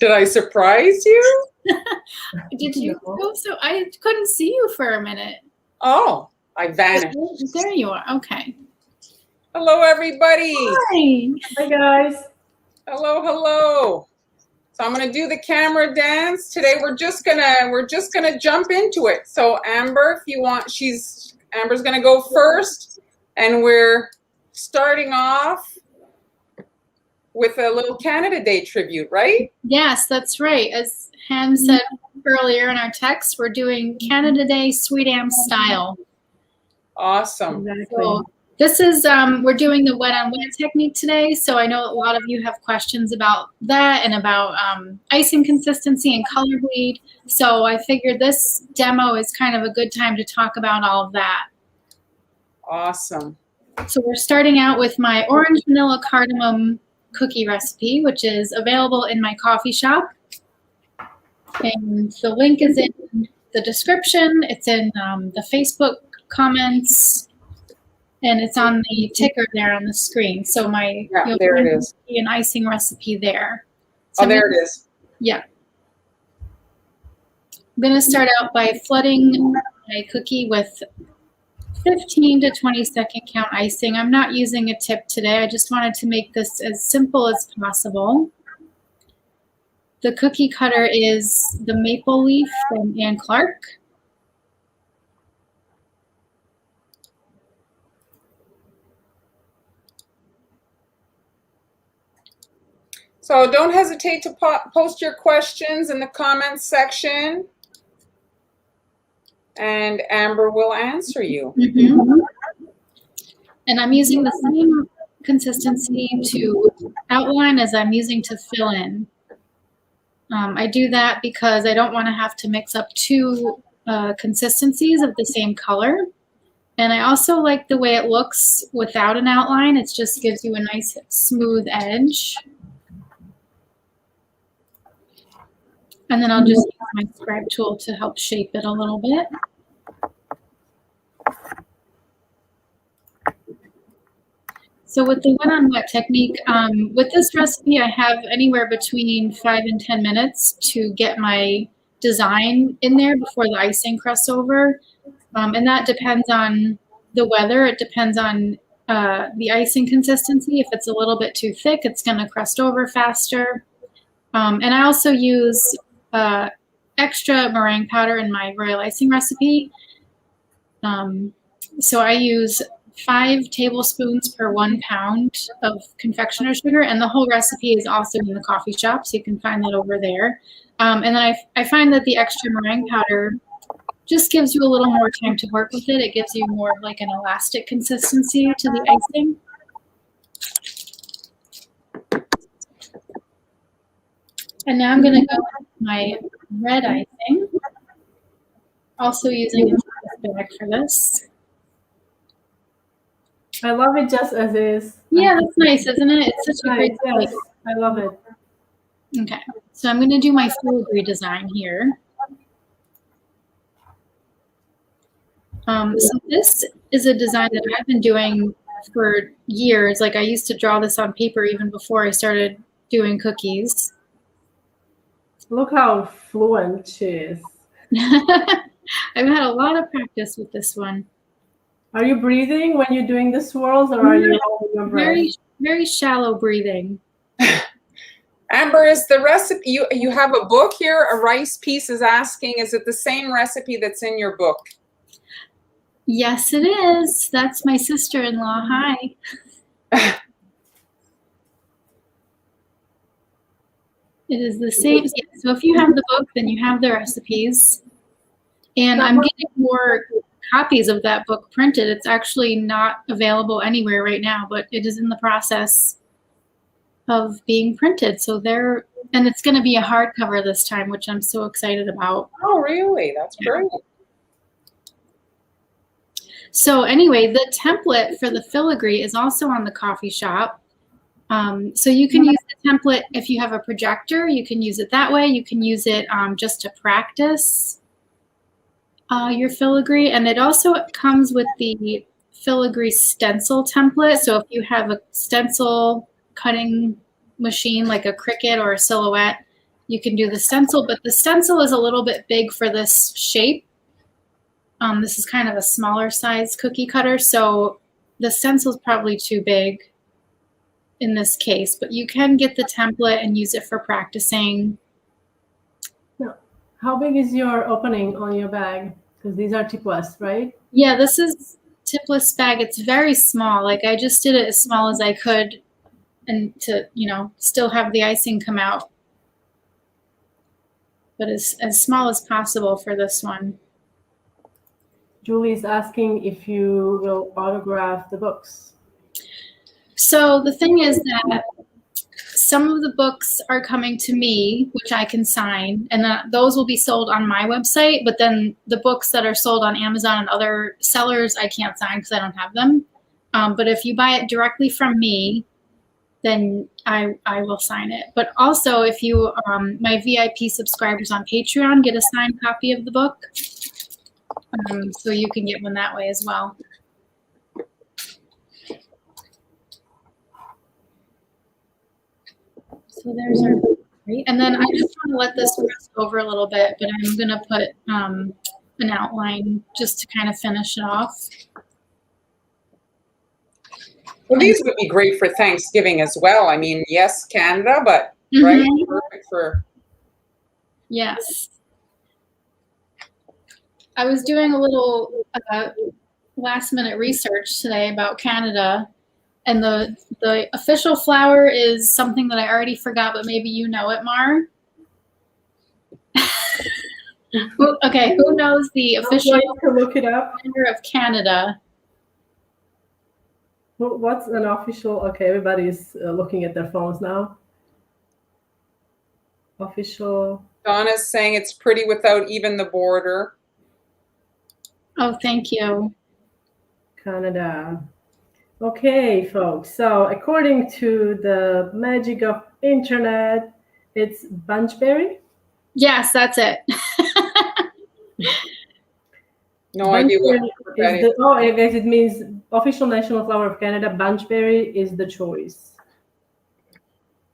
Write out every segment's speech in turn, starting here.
Did I surprise you? Did you go? So I couldn't see you for a minute. Oh, I vanished. There you are. Okay. Hello, everybody. Hi. Hi, guys. Hello, hello. So I'm gonna do the camera dance today. We're just gonna jump into it. So Amber, if you want, Amber's gonna go first, and we're starting off with a little Canada Day tribute, right? Yes, that's right. As Ham said earlier in our text, we're doing Canada Day Sweet Am style. Awesome. Exactly. So this is, we're doing the wet on wet technique today. So I know a lot of you have questions about that and about icing consistency and color bleed. So I figured this demo is kind of a good time to talk about all of that. Awesome. So we're starting out with my orange vanilla cardamom cookie recipe, which is available in my coffee shop. And the link is in the description. It's in the Facebook comments, and it's on the ticker there on the screen. So there it is. An icing recipe there. So there it is. Yeah. I'm going to start out by flooding my cookie with 15 to 20 second count icing. I'm not using a tip today. I just wanted to make this as simple as possible. The cookie cutter is the Maple Leaf from Ann Clark. So don't hesitate to post your questions in the comments section, and Amber will answer you. Mm-hmm. And I'm using the same consistency to outline as I'm using to fill in. I do that because I don't want to have to mix up two consistencies of the same color. And I also like the way it looks without an outline. It just gives you a nice smooth edge. And then I'll just use my scribe tool to help shape it a little bit. So with the wet on wet technique, with this recipe, I have anywhere between 5 and 10 minutes to get my design in there before the icing crusts over. And that depends on the weather. It depends on the icing consistency. If it's a little bit too thick, it's going to crust over faster. And I also use extra meringue powder in my royal icing recipe. So I use 5 tablespoons per 1 pound of confectioner sugar, and the whole recipe is also in the coffee shop, so you can find that over there. And then I find that the extra meringue powder just gives you a little more time to work with it. It gives you more of like an elastic consistency to the icing. And now I'm going to go with my red icing, also using a bag for this. I love it just as is. Yeah, that's nice, isn't it? It's such a great yes, I love it. Okay, so I'm going to do my filigree design here. So this is a design that I've been doing for years. Like I used to draw this on paper even before I started doing cookies. Look how fluent she is. I've had a lot of practice with this one. Are you breathing when you're doing the swirls, or are you holding your breath? Very, very shallow breathing. Amber, is the recipe, you have a book here? A Rice Piece is asking, is it the same recipe that's in your book? Yes, it is. That's my sister-in-law. Hi. It is the same. So if you have the book, then you have the recipes. And I'm getting more copies of that book printed. It's actually not available anywhere right now, but it is in the process of being printed. So and it's going to be a hardcover this time, which I'm so excited about. Oh, really? That's great. So anyway, the template for the filigree is also on the coffee shop. So you can use the template if you have a projector. You can use it that way. You can use it just to practice your filigree. And it also comes with the filigree stencil template. So if you have a stencil cutting machine like a Cricut or a Silhouette, you can do the stencil, but the stencil is a little bit big for this shape. This is kind of a smaller size cookie cutter, so the stencil is probably too big in this case, but you can get the template and use it for practicing. No. How big is your opening on your bag? Because these are tipless, right? Yeah, this is tipless bag. It's very small. Like I just did it as small as I could and to, you know, still have the icing come out. But as small as possible for this one. Julie is asking if you will autograph the books. So the thing is that some of the books are coming to me, which I can sign, and those will be sold on my website. But then the books that are sold on Amazon and other sellers, I can't sign because I don't have them. But if you buy it directly from me, then I will sign it. But also, if you, my VIP subscribers on Patreon get a signed copy of the book, so you can get one that way as well. So there's our, and then I just want to let this rest over a little bit, but I'm going to put an outline just to kind of finish it off. Well, these would be great for Thanksgiving as well. I mean, yes, Canada, but right, perfect for. Yes. I was doing a little last minute research today about Canada, and the official flower is something that I already forgot, but maybe you know it, Mar. Okay, who knows the official look it up. calendar of Canada? What's an official? Okay, everybody's looking at their phones now. Official. Donna's saying it's pretty without even the border. Oh, thank you. Canada. Okay, folks. So according to the magic of internet, it's bunchberry. Yes, that's it. No idea what that is. Oh, I guess it means official national flower of Canada. Bunchberry is the choice.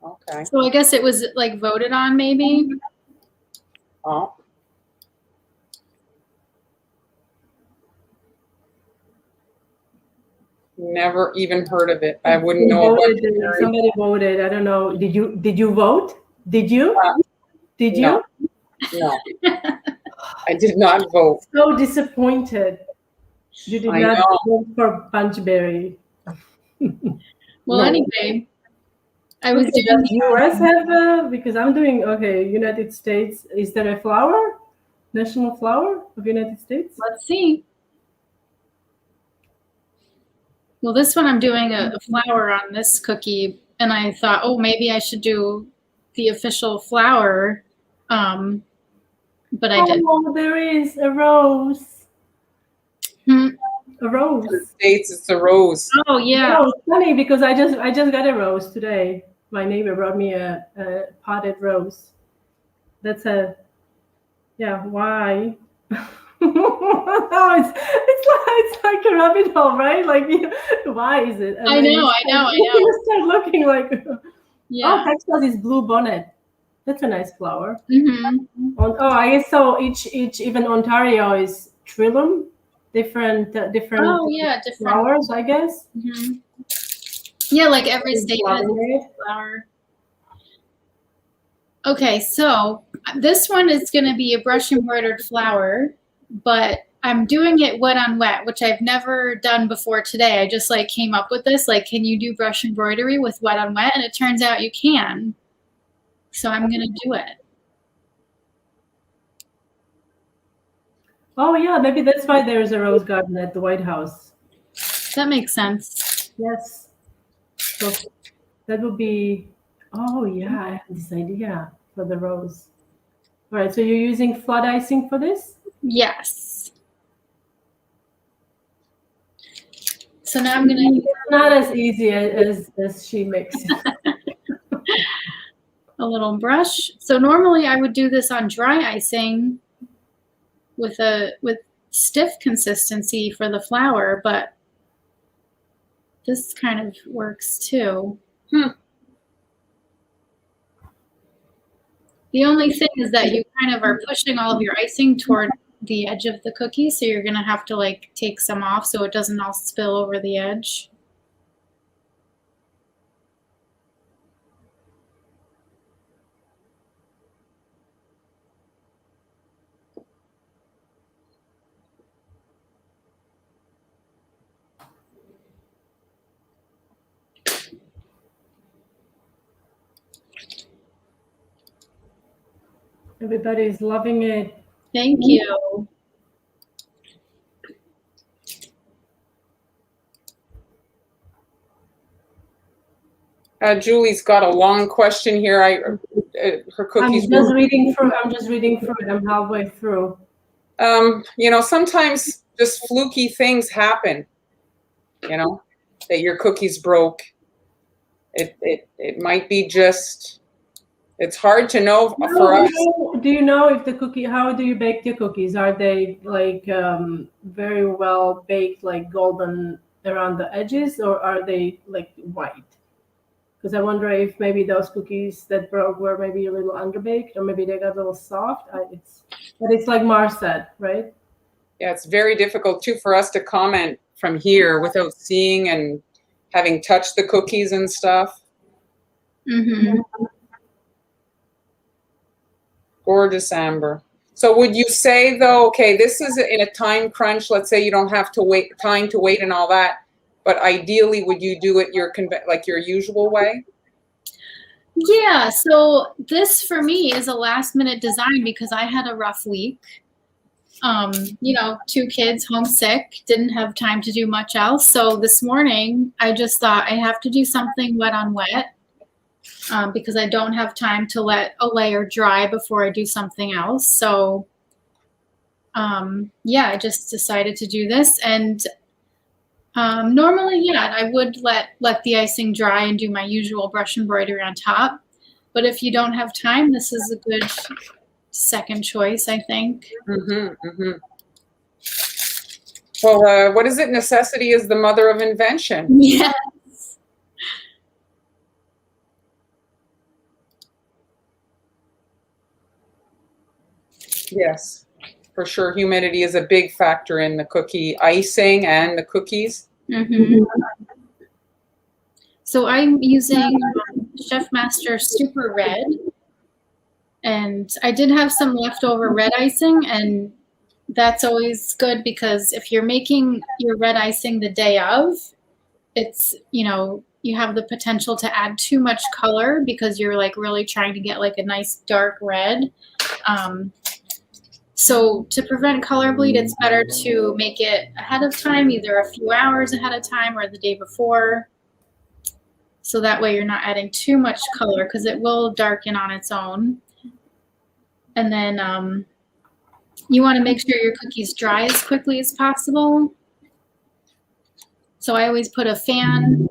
Okay. So I guess it was like voted on, maybe. Oh. Never even heard of it. I wouldn't know about it. Somebody voted. I don't know. Did you vote? Did you? Did you? No. I did not vote. So disappointed. You did not vote for bunchberry. Well, anyway, I was doing. Does US have because I'm doing United States. Is there a flower? National flower of United States? Let's see. Well, this one I'm doing a flower on this cookie, and I thought, oh, maybe I should do the official flower, but I didn't. Oh, there is a rose. A rose. In the States, it's a rose. Oh yeah. Oh, it's funny because I just got a rose today. My neighbor brought me a potted rose. That's why? No, it's like a rabbit hole, right? Like, why is it? And I know. You start looking like, yeah. Oh, Texas is blue bonnet. That's a nice flower. Mm-hmm. Oh, I guess so. Each even Ontario is trillium, different. Oh yeah, different flowers, I guess. Mm-hmm. Yeah, like every state has a flower. Okay, so this one is going to be a brush embroidered flower, but I'm doing it wet on wet, which I've never done before today. I just like came up with this, like, can you do brush embroidery with wet on wet? And it turns out you can. So I'm going to do it. Oh yeah, maybe that's why there is a rose garden at the White House. That makes sense. Yes. So that would be, oh yeah, I have this idea for the rose. All right, so you're using flood icing for this? Yes. So now I'm going to... It's not as easy as she makes it. A little brush. So normally I would do this on dry icing with stiff consistency for the flower, but this kind of works too. The only thing is that you kind of are pushing all of your icing toward the edge of the cookie, so you're gonna have to like take some off so it doesn't all spill over the edge. Everybody's loving it. Thank you. Julie's got a long question here. Her cookies. I'm just reading through it. I'm halfway through. You know, sometimes just fluky things happen. You know, that your cookies broke. It might be just. It's hard to know for us. Do you know if the cookie? How do you bake your cookies? Are they like very well baked, like golden around the edges, or are they like white? Because I wonder if maybe those cookies that broke were maybe a little underbaked, or maybe they got a little soft. But it's like Mars said, right? Yeah, it's very difficult too for us to comment from here without seeing and having touched the cookies and stuff. Mm-hmm. Gorgeous, Amber. So would you say though, okay, this is in a time crunch. Let's say you don't have to wait and all that. But ideally, would you do it like your usual way? Yeah, so this for me is a last minute design because I had a rough week. You know, 2 kids, homesick, didn't have time to do much else. So this morning, I just thought I have to do something wet on wet because I don't have time to let a layer dry before I do something else. So yeah, I just decided to do this. And normally, yeah, I would let the icing dry and do my usual brush embroidery on top. But if you don't have time, this is a good second choice, I think. Mm-hmm, mm-hmm. Well, what is it? Necessity is the mother of invention. Yes. Yes, for sure. Humidity is a big factor in the cookie icing and the cookies. Mm-hmm. So I'm using Chef Master Super Red, and I did have some leftover red icing, and that's always good because if you're making your red icing the day of, it's, you know, you have the potential to add too much color because you're like really trying to get like a nice dark red. So to prevent color bleed, it's better to make it ahead of time, either a few hours ahead of time or the day before. So that way you're not adding too much color because it will darken on its own. And then you want to make sure your cookies dry as quickly as possible. So I always put a fan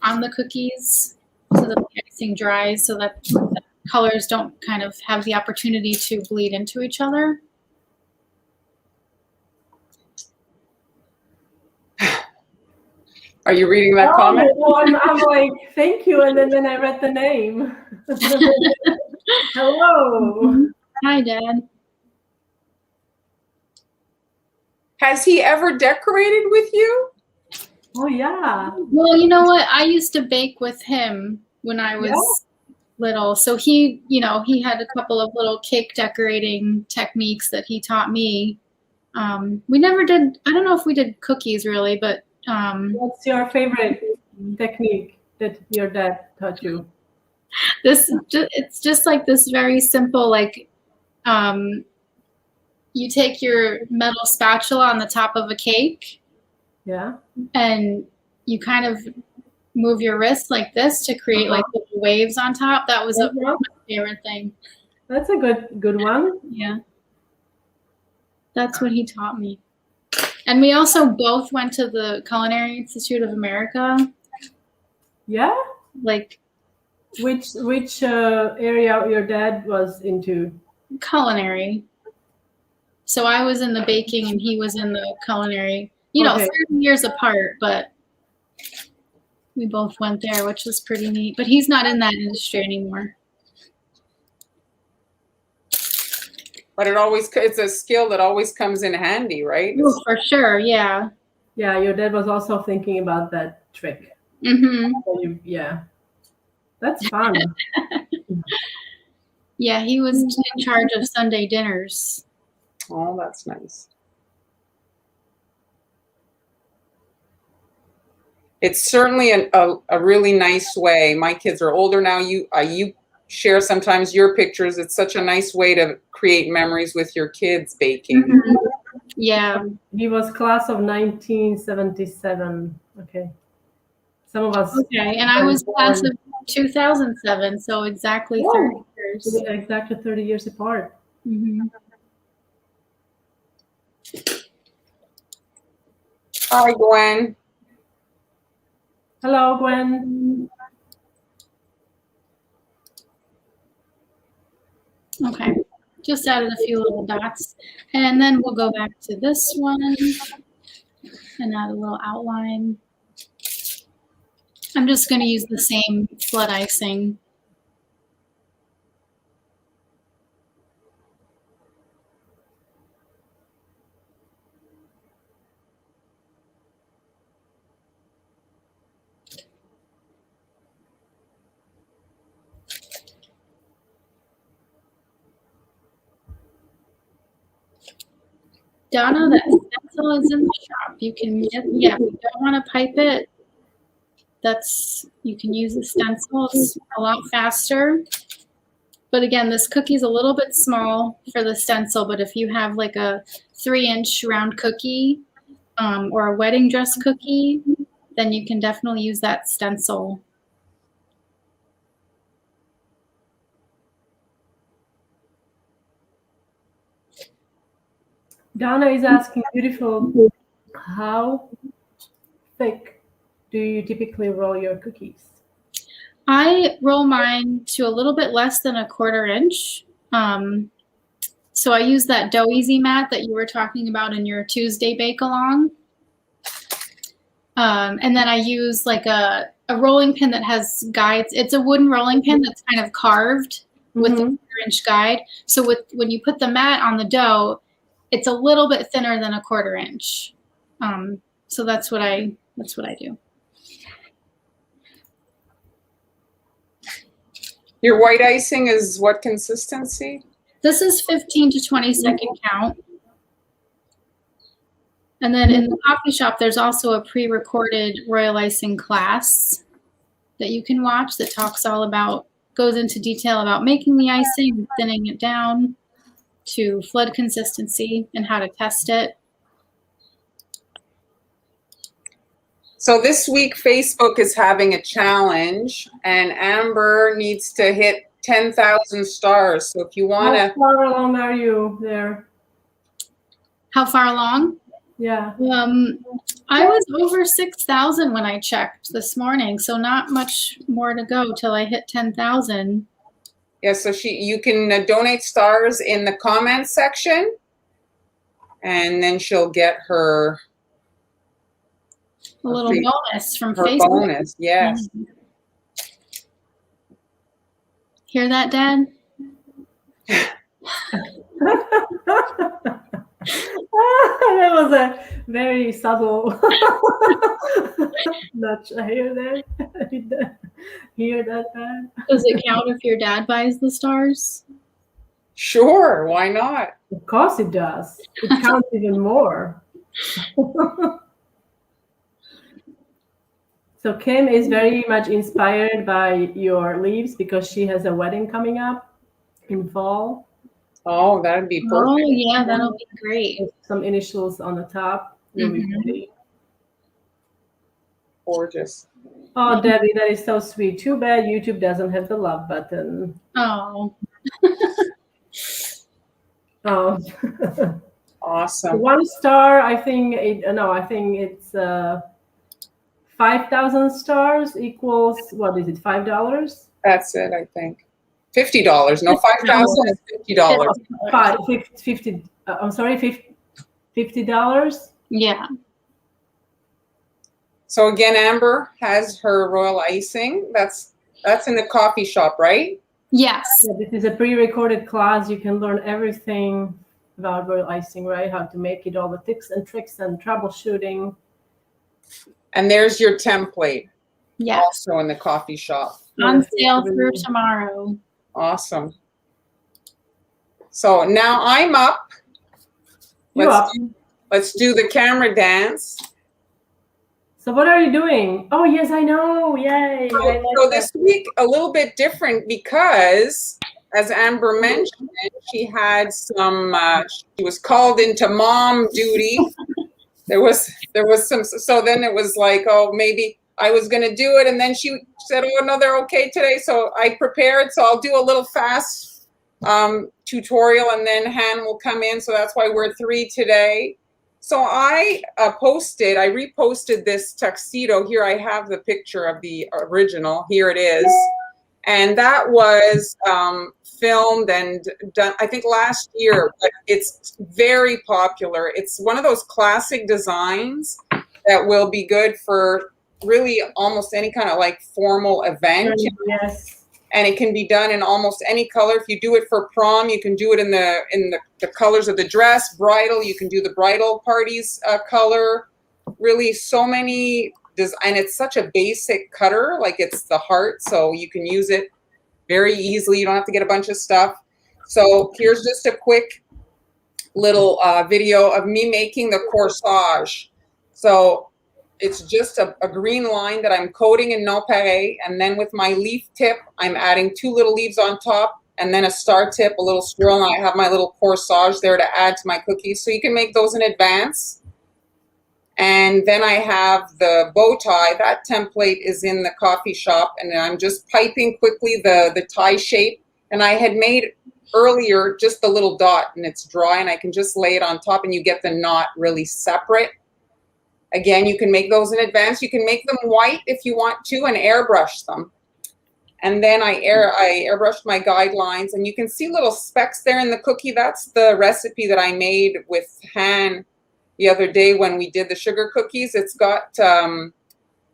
on the cookies so that the icing dries so that the colors don't kind of have the opportunity to bleed into each other. Are you reading that comment? Well, I'm like, thank you. And then I read the name. Hello. Hi, Dad. Has he ever decorated with you? Oh, yeah. Well, you know what? I used to bake with him when I was little. So he, you know, he had a couple of little cake decorating techniques that he taught me. We never did, I don't know if we did cookies really, but what's your favorite technique that your dad taught you? It's just like this very simple, like you take your metal spatula on the top of a cake, yeah, and you kind of move your wrist like this to create like little waves on top. That was my favorite thing. That's a good one. Yeah, that's what he taught me. And we also both went to the Culinary Institute of America. Yeah? Like, which area your dad was into? Culinary. So I was in the baking and he was in the culinary. You know, 30 years apart, but we both went there, which was pretty neat. But he's not in that industry anymore. But it's a skill that always comes in handy, right? Oh, for sure, yeah. Yeah, your dad was also thinking about that trick. Mm-hmm. Yeah, that's fun. Yeah, he was in charge of Sunday dinners. Oh, that's nice. It's certainly a really nice way. My kids are older now. You share sometimes your pictures. It's such a nice way to create memories with your kids baking. Mm-hmm. Yeah. He was class of 1977. Okay. Some of us. Okay, and I was class of 2007, so exactly 30 years. Exactly 30 years apart. Mm-hmm. Hi, Gwen. Hello, Gwen. Okay, just added a few little dots. And then we'll go back to this one and add a little outline. I'm just going to use the same flood icing. Donna, that stencil is in the shop. You can get, yeah, if you don't want to pipe it, you can use the stencil. It's a lot faster. But again, this cookie's a little bit small for the stencil, but if you have like a 3-inch round cookie or a wedding dress cookie, then you can definitely use that stencil. Donna is asking, beautiful, how thick do you typically roll your cookies? I roll mine to a little bit less than a 1/4 inch. So I use that Dough Easy mat that you were talking about in your Tuesday bake along. And then I use like a rolling pin that has guides. It's a wooden rolling pin that's kind of carved with the 1/4 inch guide. So when you put the mat on the dough, it's a little bit thinner than a 1/4 inch. So that's what I do. Your white icing is what consistency? This is 15 to 20 second count. And then in the coffee shop, there's also a pre-recorded royal icing class that you can watch that goes into detail about making the icing, thinning it down to flood consistency and how to test it. So this week, Facebook is having a challenge, and Amber needs to hit 10,000 stars. So if you want to... How far along are you there? How far along? Yeah. I was over 6,000 when I checked this morning, so not much more to go till I hit 10,000. Yeah, so you can donate stars in the comments section, and then she'll get her... A little bonus from her Facebook. Bonus, yes. Hear that, Dad? That was a very subtle nudge. I hear that. Hear that, Dad? Does it count if your dad buys the stars? Sure, why not? Of course it does. It counts even more. So Kim is very much inspired by your leaves because she has a wedding coming up in fall. Oh, that'd be perfect. Oh, yeah, that'll be great. With some initials on the top. Really pretty. Gorgeous. Oh, Debbie, that is so sweet. Too bad YouTube doesn't have the love button. Oh. Oh. Awesome. 1 star, I think it's 5,000 stars equals, what is it, $5? That's it, I think. $50. No, 5,000 is $50. $50. Yeah. So again, Amber has her royal icing. That's in the coffee shop, right? Yes. Yeah, this is a pre-recorded class. You can learn everything about royal icing, right? How to make it, all the tips and tricks and troubleshooting. And there's your template. Yes. Also in the coffee shop. On sale through tomorrow. Awesome. So now I'm up. Let's do the camera dance. So what are you doing? Oh, yes, I know. Yay. So this week, a little bit different because, as Amber mentioned, she had some, she was called into mom duty. There was some, so then it was like, oh, maybe I was going to do it. And then she said, oh, no, they're okay today. So I prepared. So I'll do a little fast tutorial and then Han will come in. So that's why we're 3 today. So I reposted this tuxedo. Here I have the picture of the original. Here it is. And that was filmed and done, I think, last year. But it's very popular. It's one of those classic designs that will be good for really almost any kind of like formal event. Yes. And it can be done in almost any color. If you do it for prom, you can do it in the colors of the dress. Bridal, you can do the bridal party's color. Really, so many, and it's such a basic cutter, like it's the heart, so you can use it very easily. You don't have to get a bunch of stuff. So here's just a quick little video of me making the corsage. So it's just a green line that I'm coating in nonpareil, and then with my leaf tip, I'm adding 2 little leaves on top, and then a star tip, a little swirl, and I have my little corsage there to add to my cookies. So you can make those in advance. And then I have the bow tie. That template is in the coffee shop, and I'm just piping quickly the tie shape. And I had made earlier just the little dot, and it's dry, and I can just lay it on top, and you get the knot really separate. Again, you can make those in advance. You can make them white if you want to and airbrush them. And then I airbrushed my guidelines, and you can see little specks there in the cookie. That's the recipe that I made with Han the other day when we did the sugar cookies. It's got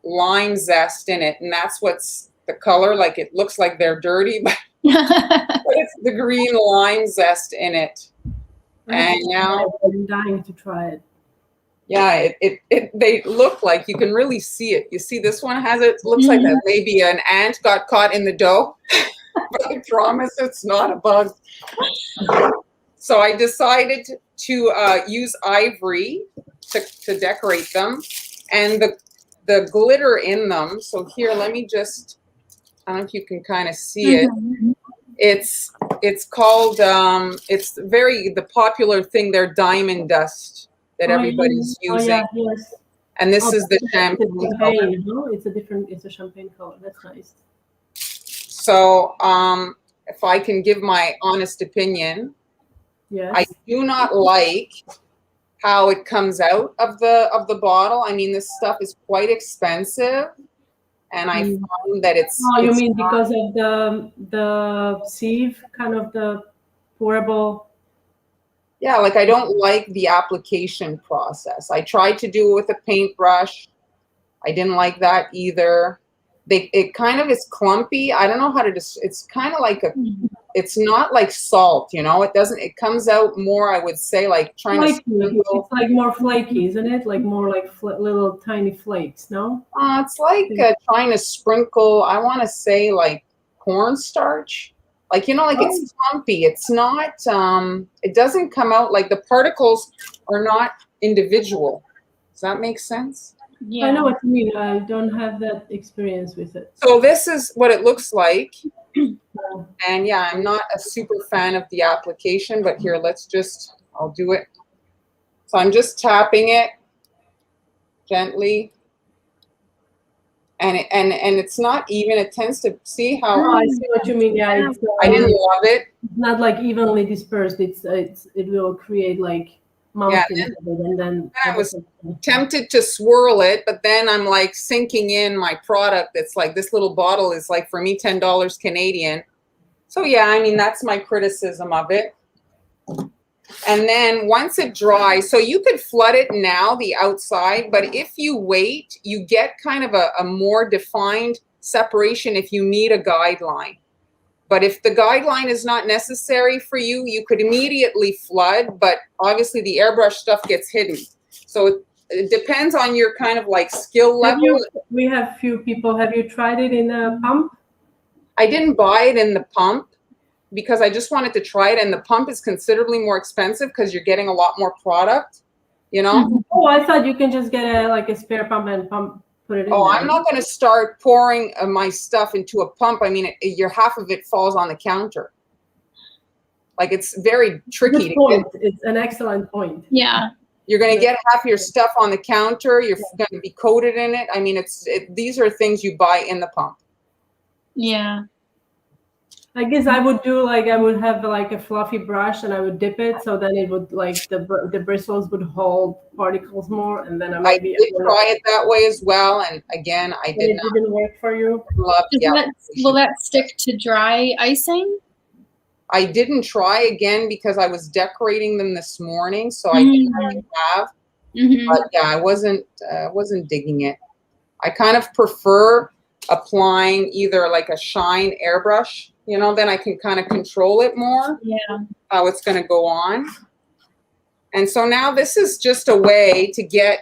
lime zest in it, and that's what's the color. Like, it looks like they're dirty, but it's the green lime zest in it. And now I'm dying to try it. Yeah, they look like, you can really see it. You see this one has it looks like maybe an ant got caught in the dough, but I promise it's not a bug. So I decided to use ivory to decorate them, and the glitter in them. So here, let me just, I don't know if you can kind of see it. It's called, it's the popular thing, they're diamond dust that everybody's using. Yeah, yes. And this is the champagne color. No? It's a champagne color. That's nice. So if I can give my honest opinion, yes. I do not like how it comes out of the bottle. I mean, this stuff is quite expensive, and I find that it's. Oh, you mean because of the sieve, kind of the pourable? Yeah, like I don't like the application process. I tried to do it with a paintbrush. I didn't like that either. It kind of is clumpy. I don't know how to it's kind of like it's not like salt, you know. It comes out more, I would say, like trying to sprinkle. It's like more flaky, isn't it? Like more like little tiny flakes, no? It's like trying to sprinkle, I want to say, like cornstarch. Like, you know, like it's clumpy. It's not, it doesn't come out, like the particles are not individual. Does that make sense? Yeah. I know what you mean. I don't have that experience with it. So this is what it looks like. And yeah, I'm not a super fan of the application, but here, I'll do it. So I'm just tapping it gently. And it's not even, it tends to, see how. Oh, I see what you mean. Yeah, I didn't love it. It's not like evenly dispersed. It will create like mountains. Yeah, and then I was tempted to swirl it, but then I'm like sinking in my product. It's like this little bottle is like, for me, $10 Canadian. So yeah, I mean, that's my criticism of it. And then once it dries, so you could flood it now, the outside, but if you wait, you get kind of a more defined separation if you need a guideline. But if the guideline is not necessary for you, you could immediately flood, but obviously the airbrush stuff gets hidden. So it depends on your kind of like skill level. We have few people. Have you tried it in a pump? I didn't buy it in the pump because I just wanted to try it, and the pump is considerably more expensive because you're getting a lot more product, you know? Oh, I thought you can just get a spare pump and put it in. Oh, there. I'm not going to start pouring my stuff into a pump. I mean, your half of it falls on the counter. Like, it's very tricky. Good point. It's an excellent point. Yeah. You're going to get half your stuff on the counter. You're going to be coated in it. I mean, these are things you buy in the pump. Yeah. I guess I would do I would have a fluffy brush and I would dip it so then it would the bristles would hold particles more, and then I did try it that way as well, and again I did not. It didn't work for you. Will that stick to dry icing? I didn't try again because I was decorating them this morning, so I didn't have. But yeah, I wasn't digging it. I kind of prefer applying either like a shine airbrush, you know, then I can kind of control it more. Yeah. How it's going to go on. And so now this is just a way to get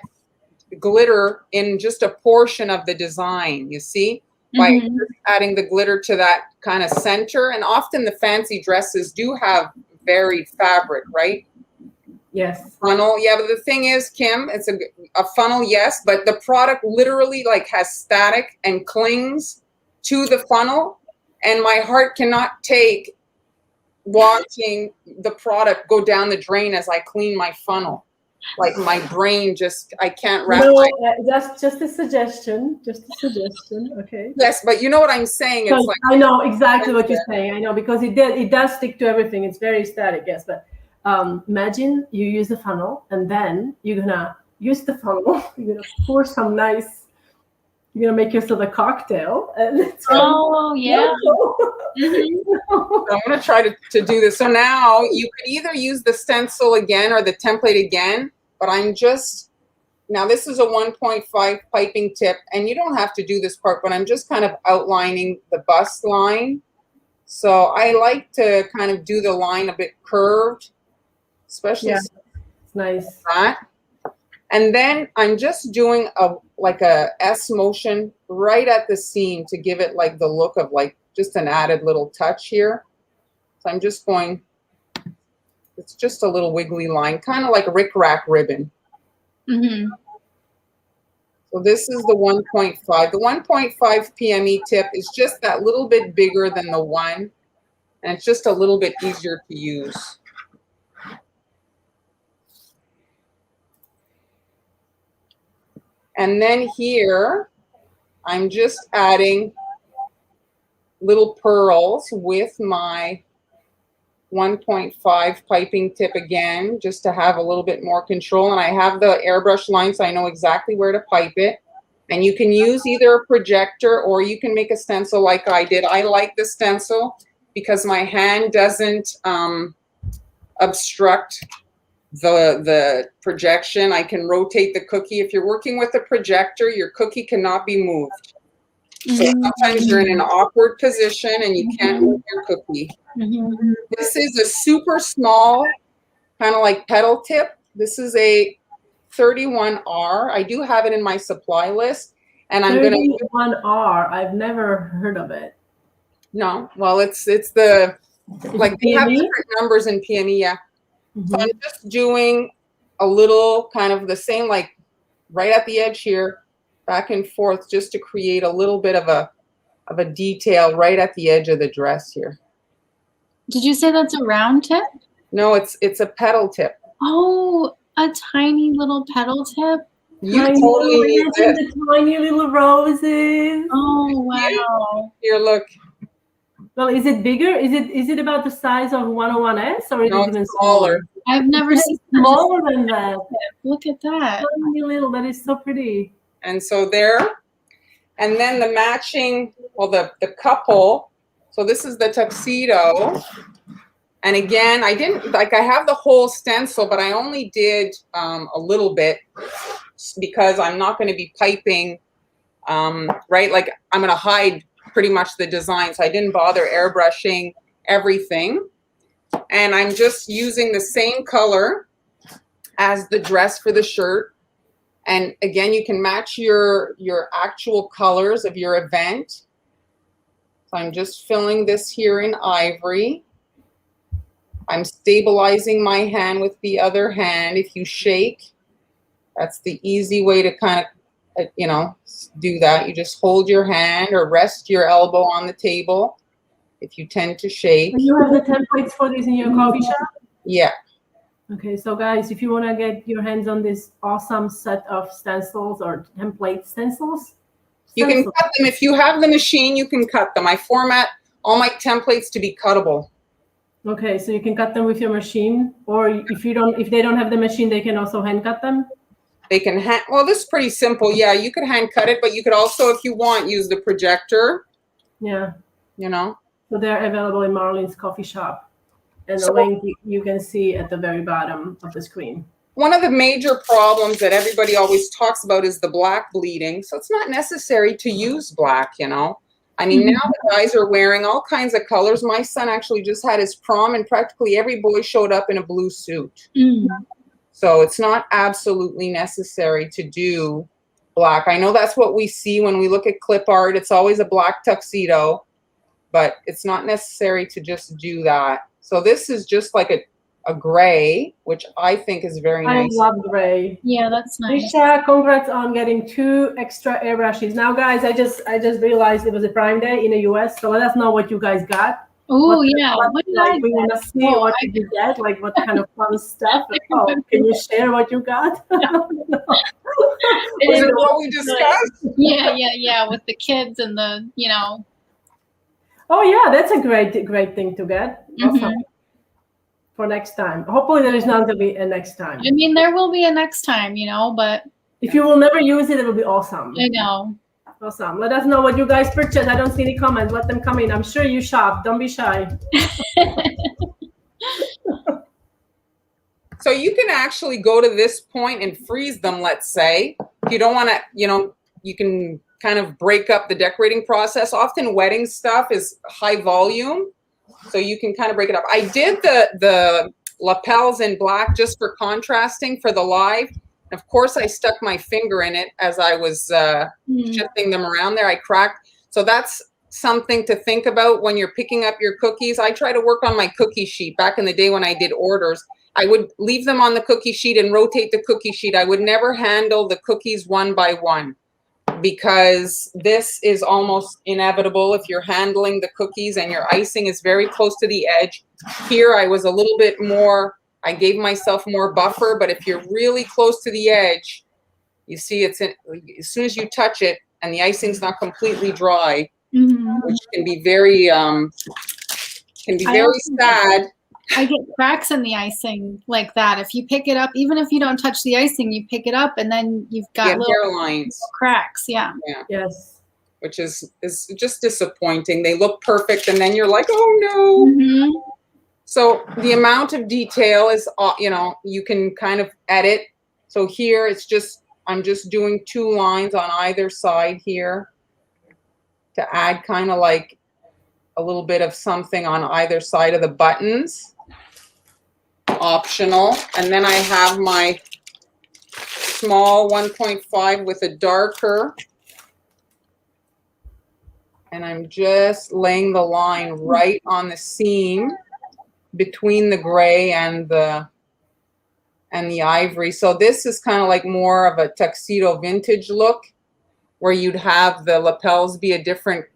glitter in just a portion of the design, you see, by adding the glitter to that kind of center. And often the fancy dresses do have varied fabric, right? Yes. Funnel. Yeah, but the thing is, Kim, it's a funnel, yes, but the product literally like has static and clings to the funnel. And my heart cannot take watching the product go down the drain as I clean my funnel. Like my brain just, I can't wrap that's just a suggestion. Just a suggestion, okay? Yes, but you know what I'm saying? It's like, I know exactly what you're saying. I know, because it does stick to everything. It's very static, yes. But imagine you use the funnel and then you're gonna use the funnel. You're gonna pour some nice. You're gonna make yourself a cocktail. And it's I'm gonna try to do this. So now you could either use the stencil again or the template again, but I'm just, now this is a 1.5 piping tip, and you don't have to do this part, but I'm just kind of outlining the bust line. So I like to kind of do the line a bit curved, especially it's nice. That. And then I'm just doing like a S motion right at the seam to give it like the look of like just an added little touch here. So I'm just going, it's just a little wiggly line, kind of like rickrack ribbon. So this is the 1.5. The 1.5 PME tip is just that little bit bigger than the 1, and it's just a little bit easier to use. And then here, I'm just adding little pearls with my 1.5 piping tip again, just to have a little bit more control. And I have the airbrush line, so I know exactly where to pipe it. And you can use either a projector or you can make a stencil like I did. I like the stencil because my hand doesn't obstruct the projection. I can rotate the cookie. If you're working with a projector, your cookie cannot be moved. So sometimes you're in an awkward position and you can't move your cookie. This is a super small, kind of like petal tip. This is a 31R. I do have it in my supply list. And I'm going to 31R. I've never heard of it. No, well, it's the, like they have different numbers in PME, yeah. So I'm just doing a little kind of the same, like right at the edge here, back and forth, just to create a little bit of a detail right at the edge of the dress here. Did you say that's a round tip? No, it's a petal tip. Oh, a tiny little petal tip? You totally use it. The tiny little roses. Oh, wow. Here, look. Well, is it bigger? Is it about the size of 101S, or is it even smaller? I've never seen smaller than that. Look at that. Tiny little. That is so pretty. And so there, and then the matching, well, the couple. So this is the tuxedo. And again, I didn't, like, I have the whole stencil, but I only did a little bit because I'm not going to be piping, right? Like I'm going to hide pretty much the design, so I didn't bother airbrushing everything. And I'm just using the same color as the dress for the shirt. And again, you can match your actual colors of your event. So I'm just filling this here in ivory. I'm stabilizing my hand with the other hand. If you shake, that's the easy way to kind of, you know, do that. You just hold your hand or rest your elbow on the table if you tend to shake. And you have the templates for this in your coffee shop? Yeah. Okay, so guys, if you want to get your hands on this awesome set of stencils or template stencils, You can cut them. If you have the machine, you can cut them. I format all my templates to be cuttable. Okay, so you can cut them with your machine, or if they don't have the machine, they can also hand cut them. They can well, this is pretty simple. Yeah, you could hand cut it, but you could also, if you want, use the projector. Yeah. You know. So they're available in Marlene's coffee shop, and the link you can see at the very bottom of the screen. One of the major problems that everybody always talks about is the black bleeding. So it's not necessary to use black, you know. I mean, now the guys are wearing all kinds of colors. My son actually just had his prom, and practically every boy showed up in a blue suit. So it's not absolutely necessary to do black. I know that's what we see when we look at clip art. It's always a black tuxedo, but it's not necessary to just do that. So this is just like a gray, which I think is very nice. I love gray. Yeah, that's nice. Nisha, congrats on getting 2 extra airbrushes. Now, guys, I just realized it was a Prime Day in the US, so let us know what you guys got. Oh yeah, what did I get? We want to see what did you get, like what kind of fun stuff. Oh, can you share what you got? Was it what we discussed? Yeah, with the kids and the, you know. Oh yeah, that's a great thing to get. Awesome. For next time. Hopefully there is not going to be a next time. I mean, there will be a next time, you know, but if you will never use it, it will be awesome. I know. Awesome. Let us know what you guys purchased. I don't see any comments. Let them come in. I'm sure you shop. Don't be shy. So you can actually go to this point and freeze them, let's say. If you don't want to, you know, you can kind of break up the decorating process. Often wedding stuff is high volume, so you can kind of break it up. I did the lapels in black just for contrasting for the live. Of course, I stuck my finger in it as I was shifting them around there. I cracked. So that's something to think about when you're picking up your cookies. I try to work on my cookie sheet. Back in the day when I did orders, I would leave them on the cookie sheet and rotate the cookie sheet. I would never handle the cookies one by one, because this is almost inevitable if you're handling the cookies and your icing is very close to the edge. Here I was a little bit more, I gave myself more buffer, but if you're really close to the edge, you see it's as soon as you touch it and the icing's not completely dry, which can be very sad. I get cracks in the icing like that. If you pick it up, even if you don't touch the icing, you pick it up and then you've got little hairlines, cracks. Yeah. Yes. Which is just disappointing. They look perfect and then you're like, oh no. So the amount of detail is, you know, you can kind of edit. So here it's just, I'm just doing 2 lines on either side here to add kind of like a little bit of something on either side of the buttons. Optional. And then I have my small 1.5 with a darker. And I'm just laying the line right on the seam between the gray and the ivory. So this is kind of like more of a tuxedo vintage look, where you'd have the lapels be a different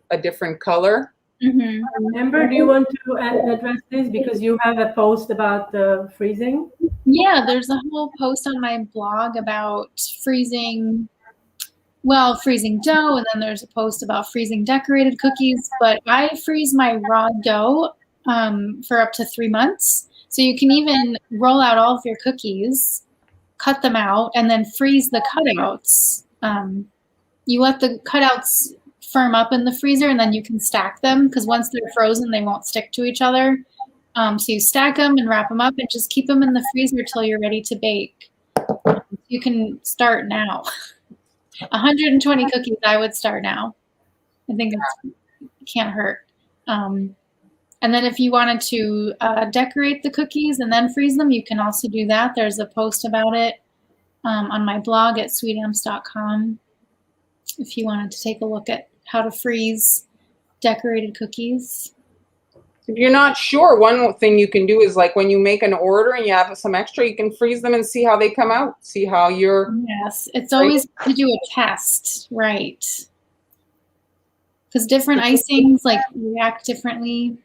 color. Amber, do you want to address this, because you have a post about the freezing? Yeah, there's a whole post on my blog about freezing dough, and then there's a post about freezing decorated cookies. But I freeze my raw dough for up to 3 months. So you can even roll out all of your cookies, cut them out, and then freeze the cutouts. You let the cutouts firm up in the freezer, and then you can stack them, because once they're frozen, they won't stick to each other. So you stack them and wrap them up and just keep them in the freezer till you're ready to bake. You can start now. 120 cookies, I would start now. I think it's can't hurt. And then if you wanted to decorate the cookies and then freeze them, you can also do that. There's a post about it on my blog at sweetamps.com if you wanted to take a look at how to freeze decorated cookies. If you're not sure, one thing you can do is like when you make an order and you have some extra, you can freeze them and see how they come out. See how you're... Yes, it's always to do a test, right? Because different icings like react differently.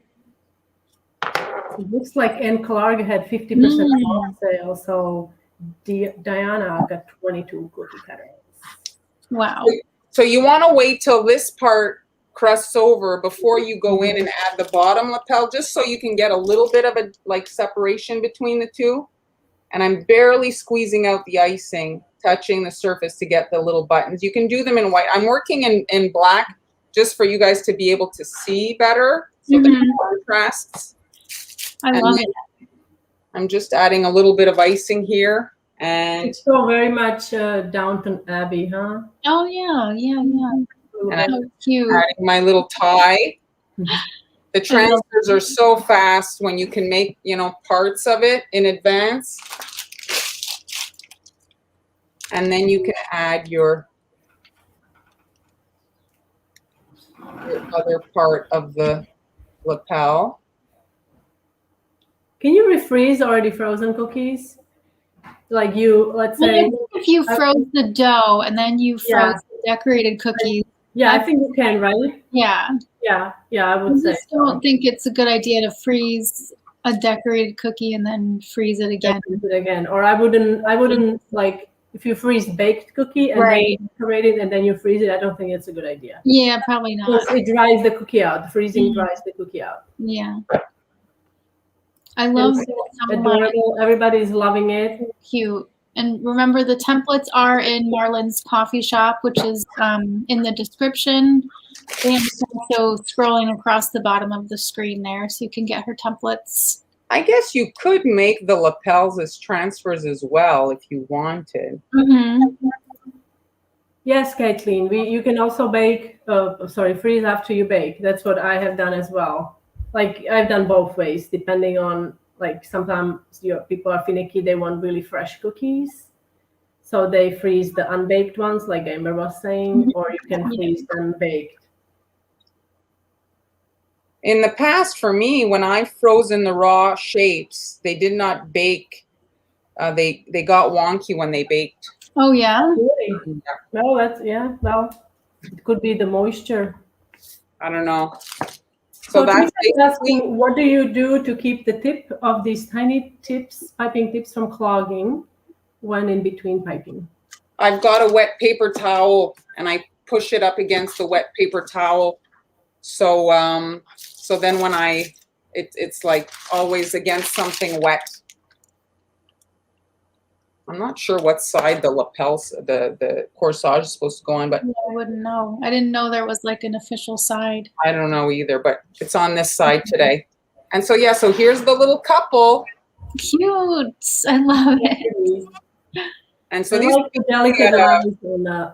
It looks like Anne Clark had 50% off sale, so Diana got 22 cookie cutters. Wow. So you want to wait till this part crusts over before you go in and add the bottom lapel, just so you can get a little bit of a like separation between the two. And I'm barely squeezing out the icing, touching the surface to get the little buttons. You can do them in white. I'm working in black just for you guys to be able to see better. So the contrasts. I love it. I'm just adding a little bit of icing here. And it's so very much Downton Abbey, huh? Oh, yeah. And I'm cute. adding my little tie. The transfers are so fast when you can make, you know, parts of it in advance. And then you can add your other part of the lapel. Can you refreeze already frozen cookies? Like you, let's say... if you froze the dough and then you froze the decorated cookies. Yeah, I think you can, right? Yeah. Yeah, I would say. I just don't think it's a good idea to freeze a decorated cookie and then freeze it again. Or I wouldn't like, if you freeze baked cookie and then decorate it and then you freeze it, I don't think it's a good idea. Yeah, probably not. Because it dries the cookie out. The freezing dries the cookie out. Yeah. I love it so adorable. Everybody's loving it. Cute. And remember, the templates are in Marlin's coffee shop, which is in the description. And also scrolling across the bottom of the screen there, so you can get her templates. I guess you could make the lapels as transfers as well if you wanted. Yes, Kathleen. You can also bake. Freeze after you bake. That's what I have done as well. Like I've done both ways, depending on, like, sometimes people are finicky, they want really fresh cookies. So they freeze the unbaked ones, like Amber was saying, or you can freeze them baked. In the past, for me, when I frozen the raw shapes, they did not bake. They got wonky when they baked. Oh, yeah? Really? Well, well, it could be the moisture. I don't know. So that's asking, what do you do to keep the tip of these tiny tips, piping tips, from clogging when in between piping? I've got a wet paper towel and I push it up against the wet paper towel. So so then when it's like always against something wet. I'm not sure what side the lapels, the corsage is supposed to go on, but I wouldn't know. I didn't know there was like an official side. I don't know either, but it's on this side today. And so, yeah, so here's the little couple. Cute. I love it. And so I these like the delicate lines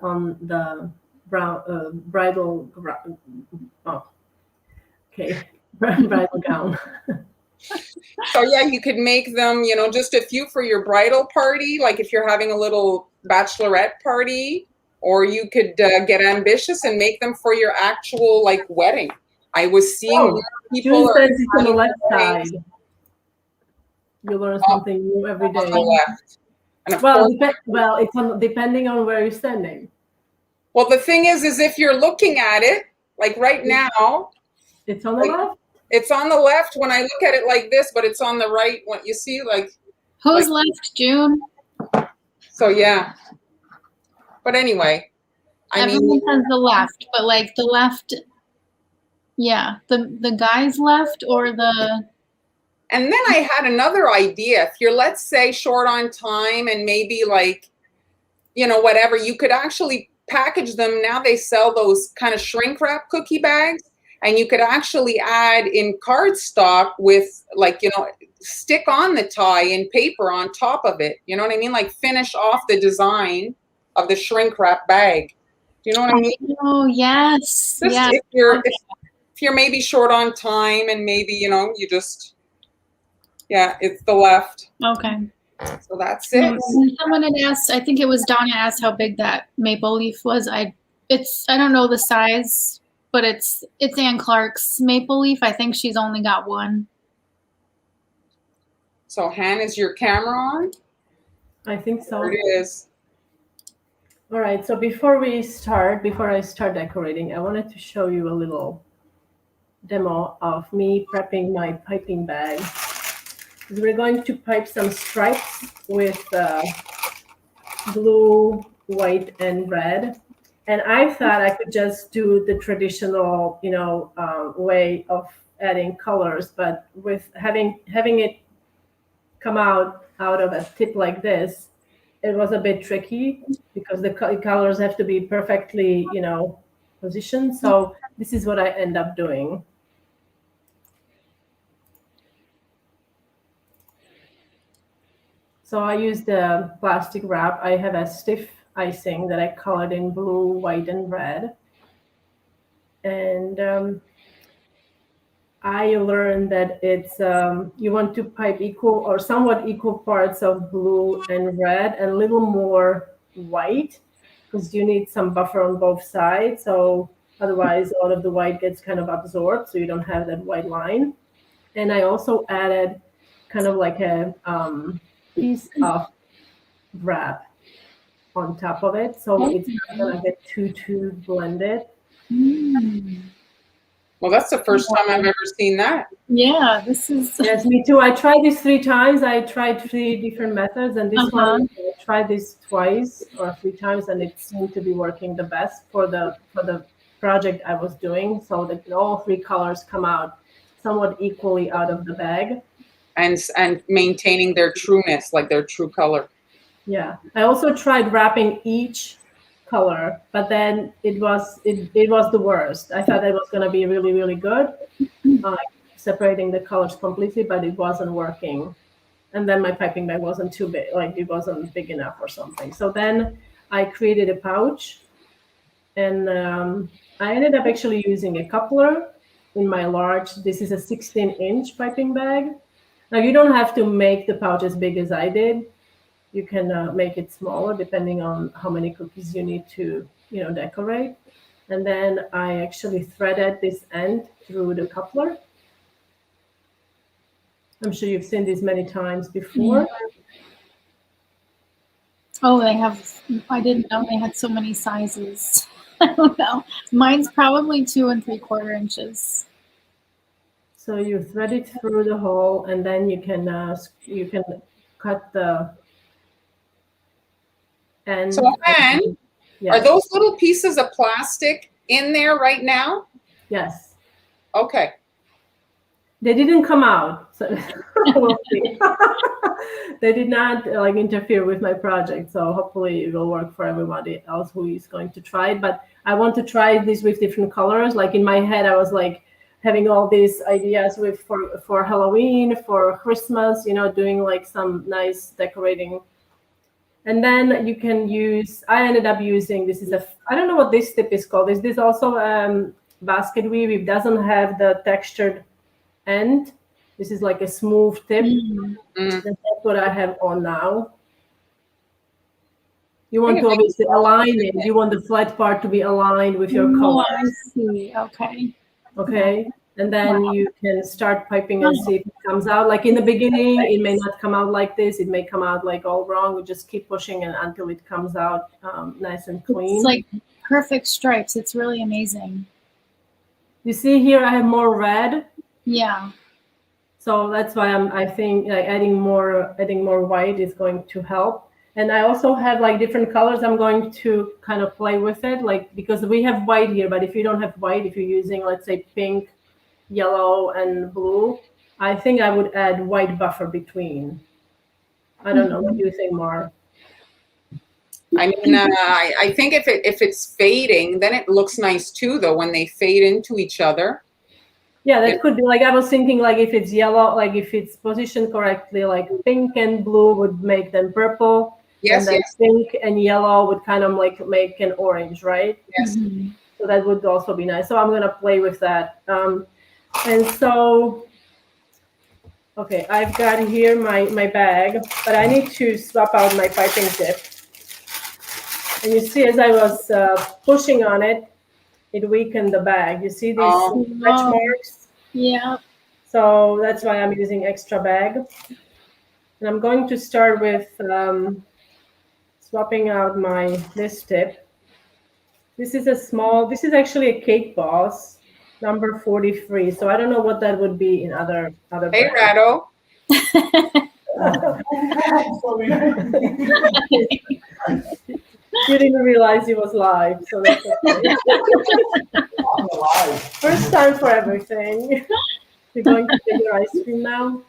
on the brown bridal bridal gown. So yeah, you could make them, you know, just a few for your bridal party, like if you're having a little bachelorette party, or you could get ambitious and make them for your actual like wedding. I was seeing people says it's on the left side. You learn something new every day. On the left. And It's depending on where you're standing. Well, the thing is if you're looking at it, like right now, it's on the left. It's on the left when I look at it like this, but it's on the right when you see like. Who's left, June? So yeah. But anyway, everyone says the left, but like the left, yeah, the guy's left or the. And then I had another idea. If you're, let's say, short on time and maybe like, you know, whatever, you could actually package them. Now they sell those kind of shrink wrap cookie bags. And you could actually add in cardstock with, like, you know, stick on the tie in paper on top of it. You know what I mean? Like finish off the design of the shrink wrap bag. Do you know what I mean? Oh, yes. Just yes. if if you're maybe short on time and maybe, you know, you just, yeah, it's the left. Okay. So that's it. Someone had asked, I think it was Donna asked how big that maple leaf was. I don't know the size, but it's Ann Clark's maple leaf. I think she's only got one. So Han, is your camera on? I think so. There it is. All right, so before I start decorating, I wanted to show you a little demo of me prepping my piping bag. We're going to pipe some stripes with blue, white, and red. And I thought I could just do the traditional, you know, way of adding colors, but with having it come out of a tip like this, it was a bit tricky because the colors have to be perfectly, you know, positioned. So this is what I end up doing. So I used the plastic wrap. I have a stiff icing that I colored in blue, white, and red. And I learned that it's you want to pipe equal or somewhat equal parts of blue and red and a little more white because you need some buffer on both sides. So otherwise, a lot of the white gets kind of absorbed, so you don't have that white line. And I also added kind of like a piece of wrap on top of it, so it's not gonna get too blended. Well, that's the first time I've ever seen that. Yeah, this is. Yes, me too. I tried this 3 times. I tried 3 different methods, and this one I tried this twice or 3 times, and it seemed to be working the best for the project I was doing, so that all 3 colors come out somewhat equally out of the bag. And maintaining their trueness, like their true color. Yeah. I also tried wrapping each color, but then it was the worst. I thought it was going to be really, really good, separating the colors completely, but it wasn't working. And then my piping bag wasn't too big, like it wasn't big enough or something. So then I created a pouch, and I ended up actually using a coupler in my large. This is a 16-inch piping bag. Now you don't have to make the pouch as big as I did. You can make it smaller depending on how many cookies you need to, you know, decorate. And then I actually threaded this end through the coupler. I'm sure you've seen this many times before. Oh, they have. I didn't know they had so many sizes. I don't know. Mine's probably 2 3/4 inches. So you thread it through the hole, and then you can cut the end. So, Anne, yes. Are those little pieces of plastic in there right now? Yes. Okay. They didn't come out, so we'll see. They did not like interfere with my project, so hopefully it will work for everybody else who is going to try it. But I want to try this with different colors. Like in my head, I was like having all these ideas with for Halloween, for Christmas, you know, doing like some nice decorating. And then you can use, I ended up using, this is I don't know what this tip is called. Is this also basket weave? It doesn't have the textured end. This is like a smooth tip. That's what I have on now. You want to obviously align it. You want the flat part to be aligned with your color. I see. Okay. Okay. And then you can start piping and see if it comes out. Like in the beginning, it may not come out like this. It may come out like all wrong. We just keep pushing it until it comes out nice and clean. It's like perfect stripes. It's really amazing. You see here, I have more red. Yeah. So that's why I think like adding more white is going to help. And I also have like different colors. I'm going to kind of play with it, like because we have white here. But if you don't have white, if you're using, let's say, pink, yellow, and blue, I think I would add white buffer between. I don't know. What do you think, Mar? I mean, I think if it's fading, then it looks nice too, though, when they fade into each other. Yeah, that could be like, I was thinking like if it's yellow, like if it's positioned correctly, like pink and blue would make them purple. Yes, and then yes. Pink and yellow would kind of like make an orange, right? Yes. So that would also be nice. So I'm gonna play with that. And so, okay, I've got here my bag, but I need to swap out my piping tip. And you see, as I was pushing on it, it weakened the bag. You see these stretch marks? Yeah. So that's why I'm using extra bag. And I'm going to start with swapping out this tip. This is this is actually a Cake Boss, number 43. So I don't know what that would be in other Hey, brands. Rado. You didn't realize he was live, so that's okay. First time for everything. You're going to get your ice cream now?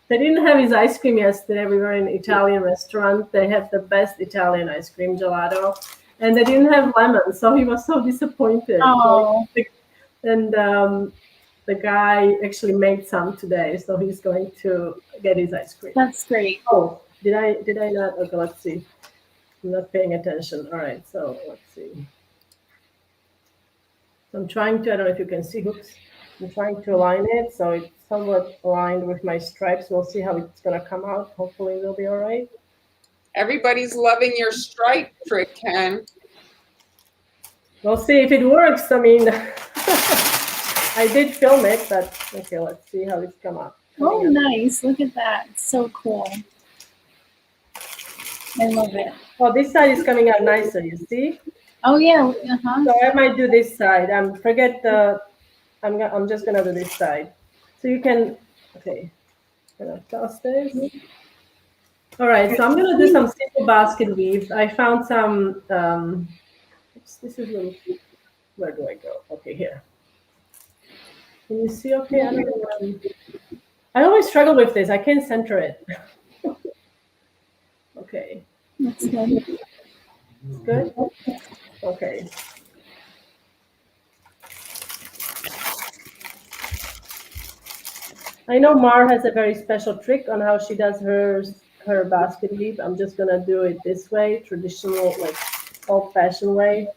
They didn't have his ice cream yesterday. We were in an Italian restaurant. They have the best Italian ice cream, gelato. And they didn't have lemon, so he was so disappointed. Oh. And the guy actually made some today, so he's going to get his ice cream. That's great. Oh, did I not? Okay, let's see. I'm not paying attention. All right, so let's see. I'm trying to, I don't know if you can see, oops. I'm trying to align it so it's somewhat aligned with my stripes. We'll see how it's going to come out. Hopefully it'll be all right. Everybody's loving your stripe trick, Ken. We'll see if it works. I mean, I did film it, but okay, let's see how it's come out. Oh, nice. Look at that. It's so cool. I love it. Oh, this side is coming out nicer, you see? Oh, yeah. Uh-huh. So I might do this side. Forget the, I'm just gonna do this side. So you can, okay, gonna toss this. All right, so I'm gonna do some simple basket weave. I found some, oops, this is little, where do I go? Okay, here. Can you see okay? I don't know. I always struggle with this. I can't center it. Okay. That's good. It's good? Okay. I know Mar has a very special trick on how she does her basket weave. I'm just gonna do it this way, traditional, like old-fashioned way.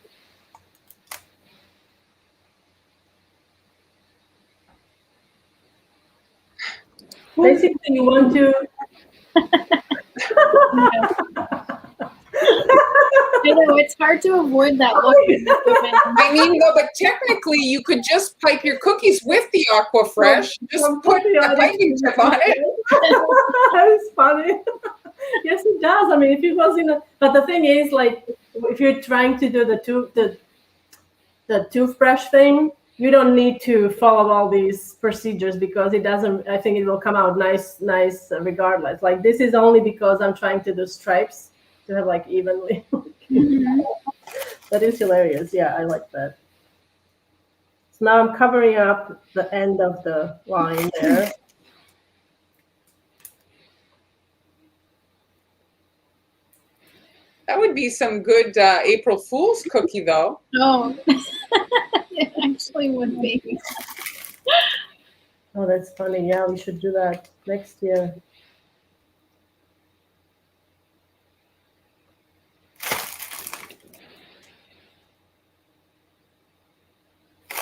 Basically, you want to. I know, it's hard to avoid that look. I mean, no, but technically you could just pipe your cookies with the Aquafresh. Just put the piping tip on it. That is funny. Yes, it does. I mean, if it was but the thing is, like, if you're trying to do the toothbrush thing, you don't need to follow all these procedures because it doesn't. I think it will come out nice regardless. Like, this is only because I'm trying to do stripes to have like evenly. Mm-hmm. That is hilarious. Yeah, I like that. So now I'm covering up the end of the line there. That would be some good April Fool's cookie, though. Oh, it actually would be. Oh, that's funny. Yeah, we should do that next year.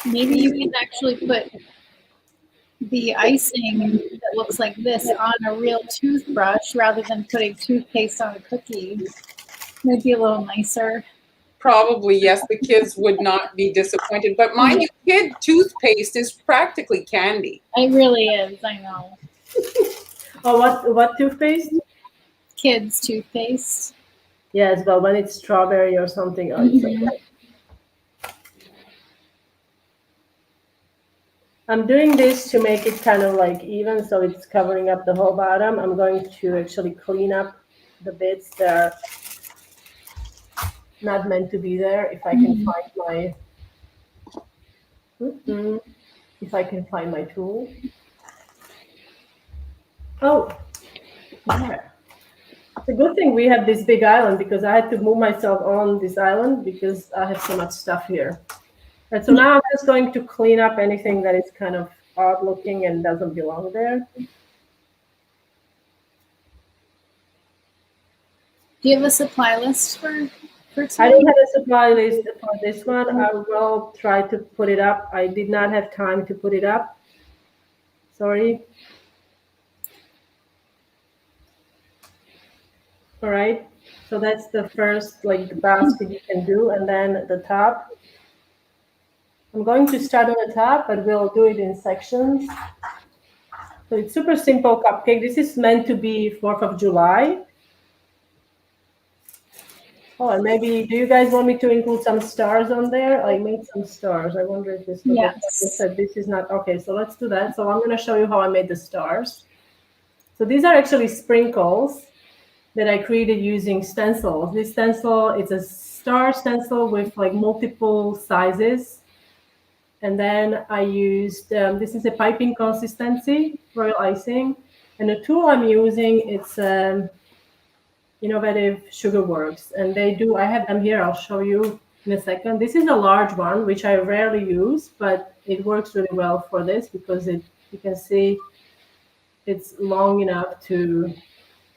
Maybe you can actually put the icing that looks like this on a real toothbrush rather than putting toothpaste on a cookie. Might be a little nicer. Probably, yes, the kids would not be disappointed. But mind you, kid toothpaste is practically candy. It really is, I know. Oh, what toothpaste? Kids' toothpaste. Yes, but when it's strawberry or something. Oh, it's okay. I'm doing this to make it kind of like even, so it's covering up the whole bottom. I'm going to actually clean up the bits that are not meant to be there. If I can find my tool. Oh, yeah. It's a good thing we have this big island because I had to move myself on this island because I have so much stuff here. And so now I'm just going to clean up anything that is kind of odd looking and doesn't belong there. Do you have a supply list for for I today? don't have a supply list for this one. I will try to put it up. I did not have time to put it up. Sorry. All right. So that's the first, like the basket you can do, and then the top. I'm going to start on the top, but we'll do it in sections. So it's super simple cupcake. This is meant to be 4th of July. Oh, and maybe, do you guys want me to include some stars on there? I made some stars. I wonder if this, okay, you Yes. said this is not, okay, so let's do that. So I'm going to show you how I made the stars. So these are actually sprinkles that I created using stencils. This stencil, it's a star stencil with like multiple sizes. And then I used, this is a piping consistency, royal icing. And the tool I'm using, it's Innovative Sugar Works. And they do, I have them here, I'll show you in a second. This is a large one, which I rarely use, but it works really well for this because it, you can see it's long enough to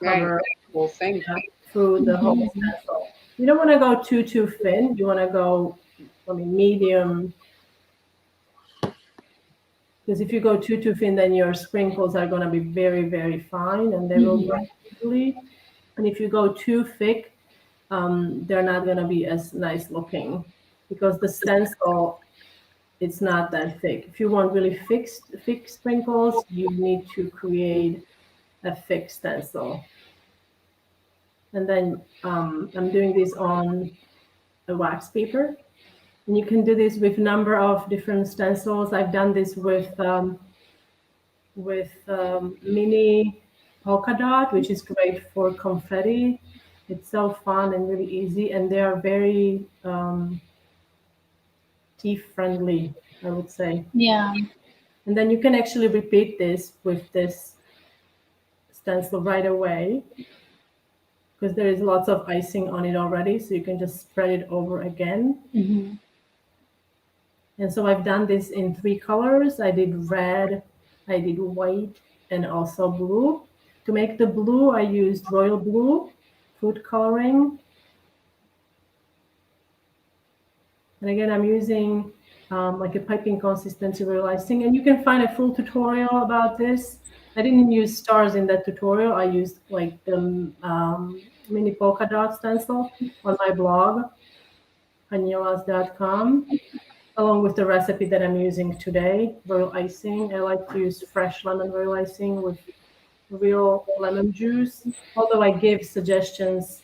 cover Whole thing. through the whole stencil. You don't want to go too thin. You want to go, I mean, medium. Because if you go too thin, then your sprinkles are going to be very fine and they will break easily. And if you go too thick, they're not going to be as nice looking because the stencil, it's not that thick. If you want really thick sprinkles, you need to create a thick stencil. And then I'm doing this on a wax paper. And you can do this with a number of different stencils. I've done this with mini polka dot, which is great for confetti. It's so fun and really easy, and they are very teeth friendly, I would say. Yeah. And then you can actually repeat this with this stencil right away because there is lots of icing on it already, so you can just spread it over again. Mm-hmm. And so I've done this in 3 colors. I did red, I did white, and also blue. To make the blue, I used royal blue, food coloring. And again, I'm using like a piping consistency royal icing. And you can find a full tutorial about this. I didn't use stars in that tutorial. I used like the mini polka dot stencil on my blog, anilas.com. Along with the recipe that I'm using today, royal icing. I like to use fresh lemon royal icing with real lemon juice, although I give suggestions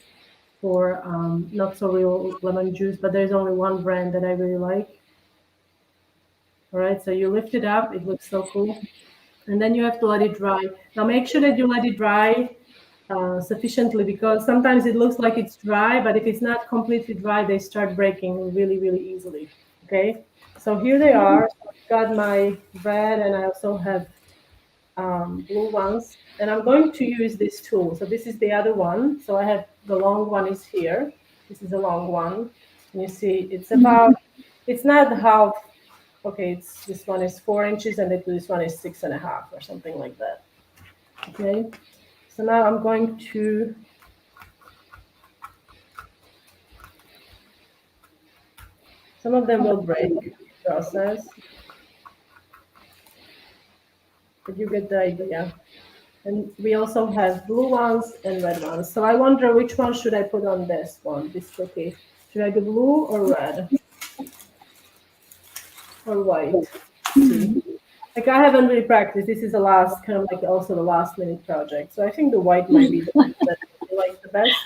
for not so real lemon juice, but there's only one brand that I really like. All right, so you lift it up, it looks so cool. And then you have to let it dry. Now make sure that you let it dry sufficiently because sometimes it looks like it's dry, but if it's not completely dry, they start breaking really easily. Okay, so here they are. I've got my red and I also have blue ones. And I'm going to use this tool. So this is the other one. So I have the long one is here. This is a long one. And you see it's about, it's not half, okay, it's, this one is 4 inches and this one is 6.5 or something like that. Okay, so now I'm going to some of them will break in the process, but you get the idea. And we also have blue ones and red ones. So I wonder which one should I put on this one, this cookie. Should I do blue or red? Or white? See. Like I haven't really practiced. This is the last, kind of like also the last minute project. So I think the white might be the one that I like the best.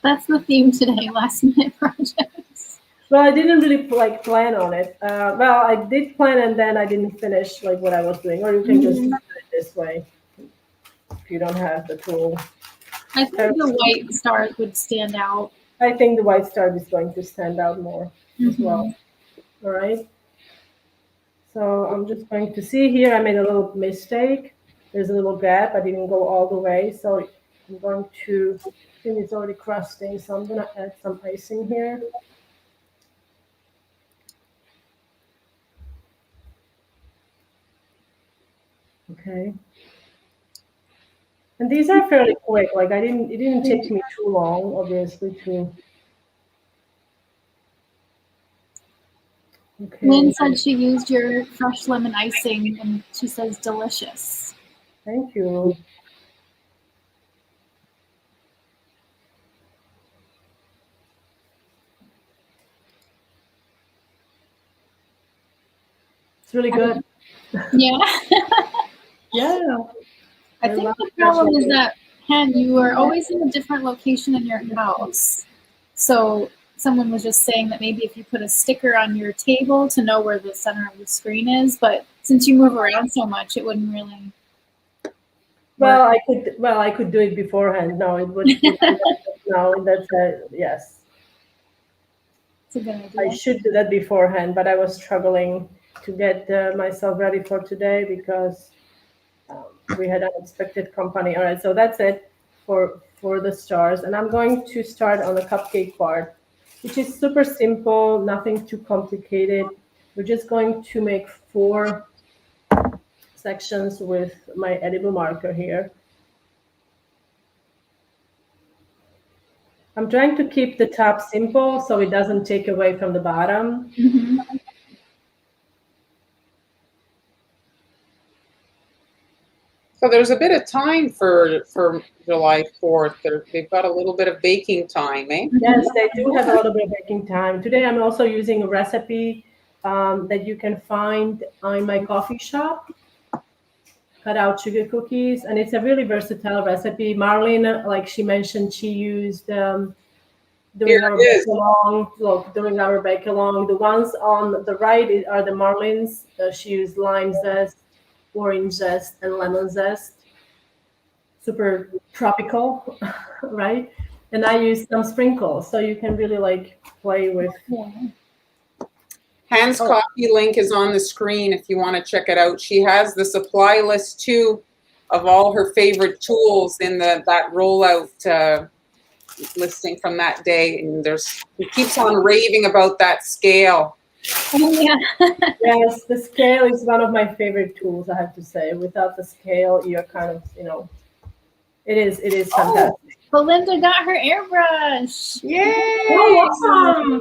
That's the theme today, last minute projects. Well, I didn't really like plan on it. Well, I did plan and then I didn't finish like what I was doing. Or you can just do it this way if you don't have the tool. I think the white stars would stand out. I think the white star is going to stand out more as well. All right. So I'm just going to see here. I made a little mistake. There's a little gap. I didn't go all the way. So I'm going to, I think it's already crusting. So I'm going to add some icing here. Okay. And these are fairly quick. Like it didn't take me too long, obviously, to Okay. Lynn said she used your fresh lemon icing, and she says delicious. Thank you. It's really good. Yeah. Yeah. I think the problem is that, Ken, you are always in a different location in your house. So someone was just saying that maybe if you put a sticker on your table to know where the center of the screen is, but since you move around so much, it wouldn't really. Well, I could do it beforehand. No, it would. No, that's yes. It's a good I idea. should do that beforehand, but I was struggling to get myself ready for today because we had unexpected company. All right, so that's it for the stars, and I'm going to start on the cupcake part, which is super simple, nothing too complicated. We're just going to make 4 sections with my edible marker here. I'm trying to keep the top simple so it doesn't take away from the bottom. Mm-hmm. So there's a bit of time for July 4th. They've got a little bit of baking time, eh? Yes, they do have a little bit of baking time. Today I'm also using a recipe that you can find in my coffee shop, cut out sugar cookies, and it's a really versatile recipe. Marlene, like she mentioned, she used Here during our it bake is. along. Look, during our bake along, the ones on the right are the Marlins. She used lime zest, orange zest, and lemon zest. Super tropical, right? And I use some sprinkles, so you can really like play with. Yeah. Han's coffee link is on the screen if you want to check it out. She has the supply list too of all her favorite tools in that rollout listing from that day. And he keeps on raving about that scale. Oh, yeah. Yes, the scale is one of my favorite tools, I have to say. Without the scale, you're kind of, it is fantastic. Belinda got her airbrush. Yay! Oh, awesome!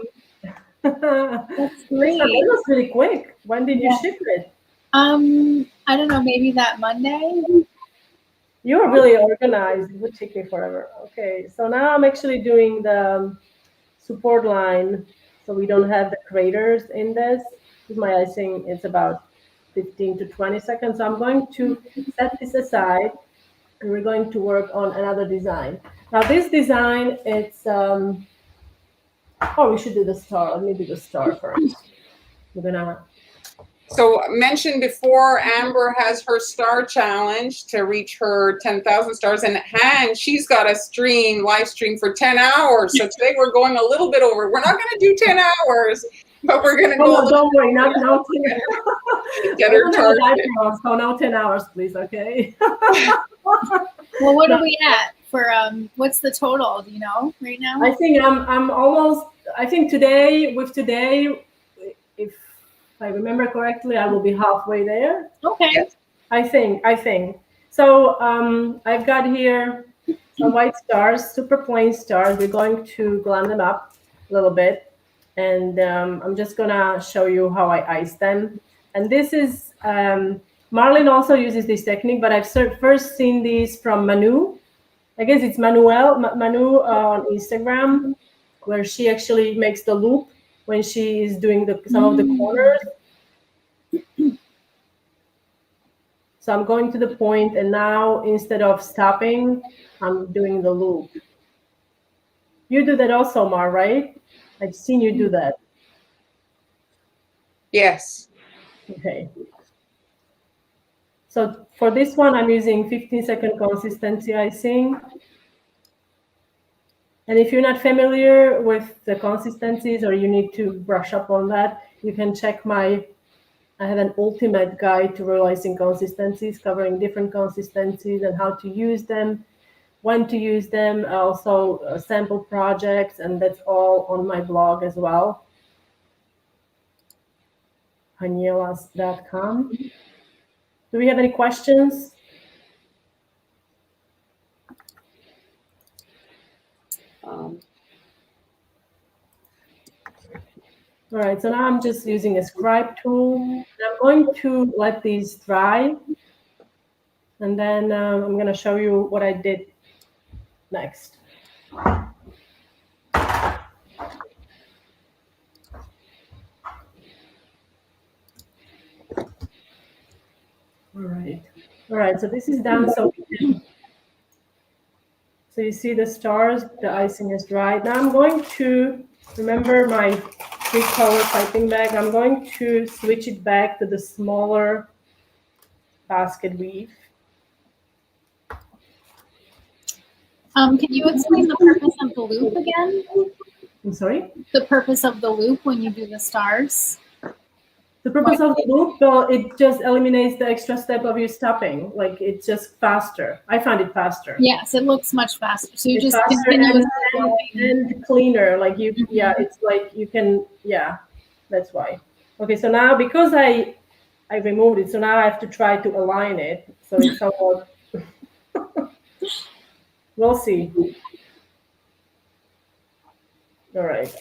That's great. That was really quick. When did you ship it? I don't know, maybe that Monday. You were really organized. It would take me forever. Okay, so now I'm actually doing the support line, so we don't have the craters in this. With my icing, it's about 15 to 20 seconds. So I'm going to set this aside, and we're going to work on another design. Now this design, it's we should do the star. Let me do the star first. We're gonna. So mentioned before, Amber has her star challenge to reach her 10,000 stars, and Han, she's got a live stream for 10 hours. So today we're going a little bit over. We're not going to do 10 hours, but we're going to go. No, don't worry, not 10 Get her target. So now 10 hours, please. Okay. Well, what are we at for what's the total? Do you know right now? I think I'm almost. I think today, if I remember correctly, I will be halfway there. Okay. Yes. I think. So I've got here some white stars, super plain stars. We're going to glam them up a little bit, and I'm just gonna show you how I ice them. And this is Marlene also uses this technique, but I've first seen these from Manu. I guess it's Manu on Instagram, where she actually makes the loop when she is doing some of the corners. So I'm going to the point, and now instead of stopping, I'm doing the loop. You do that also, Mar, right? I've seen you do that. Yes. Okay. So for this one, I'm using 15-second consistency icing. And if you're not familiar with the consistencies or you need to brush up on that, you can check I have an ultimate guide to realizing consistencies, covering different consistencies and how to use them, when to use them, also sample projects, and that's all on my blog as well, hanielas.com. Do we have any questions? All right, so now I'm just using a scribe tool. And I'm going to let these dry. And then I'm going to show you what I did next. All right, so this is done. So you see the stars, the icing is dried. Now I'm going to, remember my 3-color piping bag, I'm going to switch it back to the smaller basket weave. Can you explain the purpose of the loop again? I'm sorry? The purpose of the loop when you do the stars? The purpose of the loop, well, it just eliminates the extra step of you stopping. Like, it's just faster. I find it faster. Yes, it looks much faster. So you It's just faster continuously and cleaner. Like you, yeah, it's like you can, yeah, that's why. Okay, so now because I removed it, so now I have to try to align it. So it's somewhat, we'll see. All right.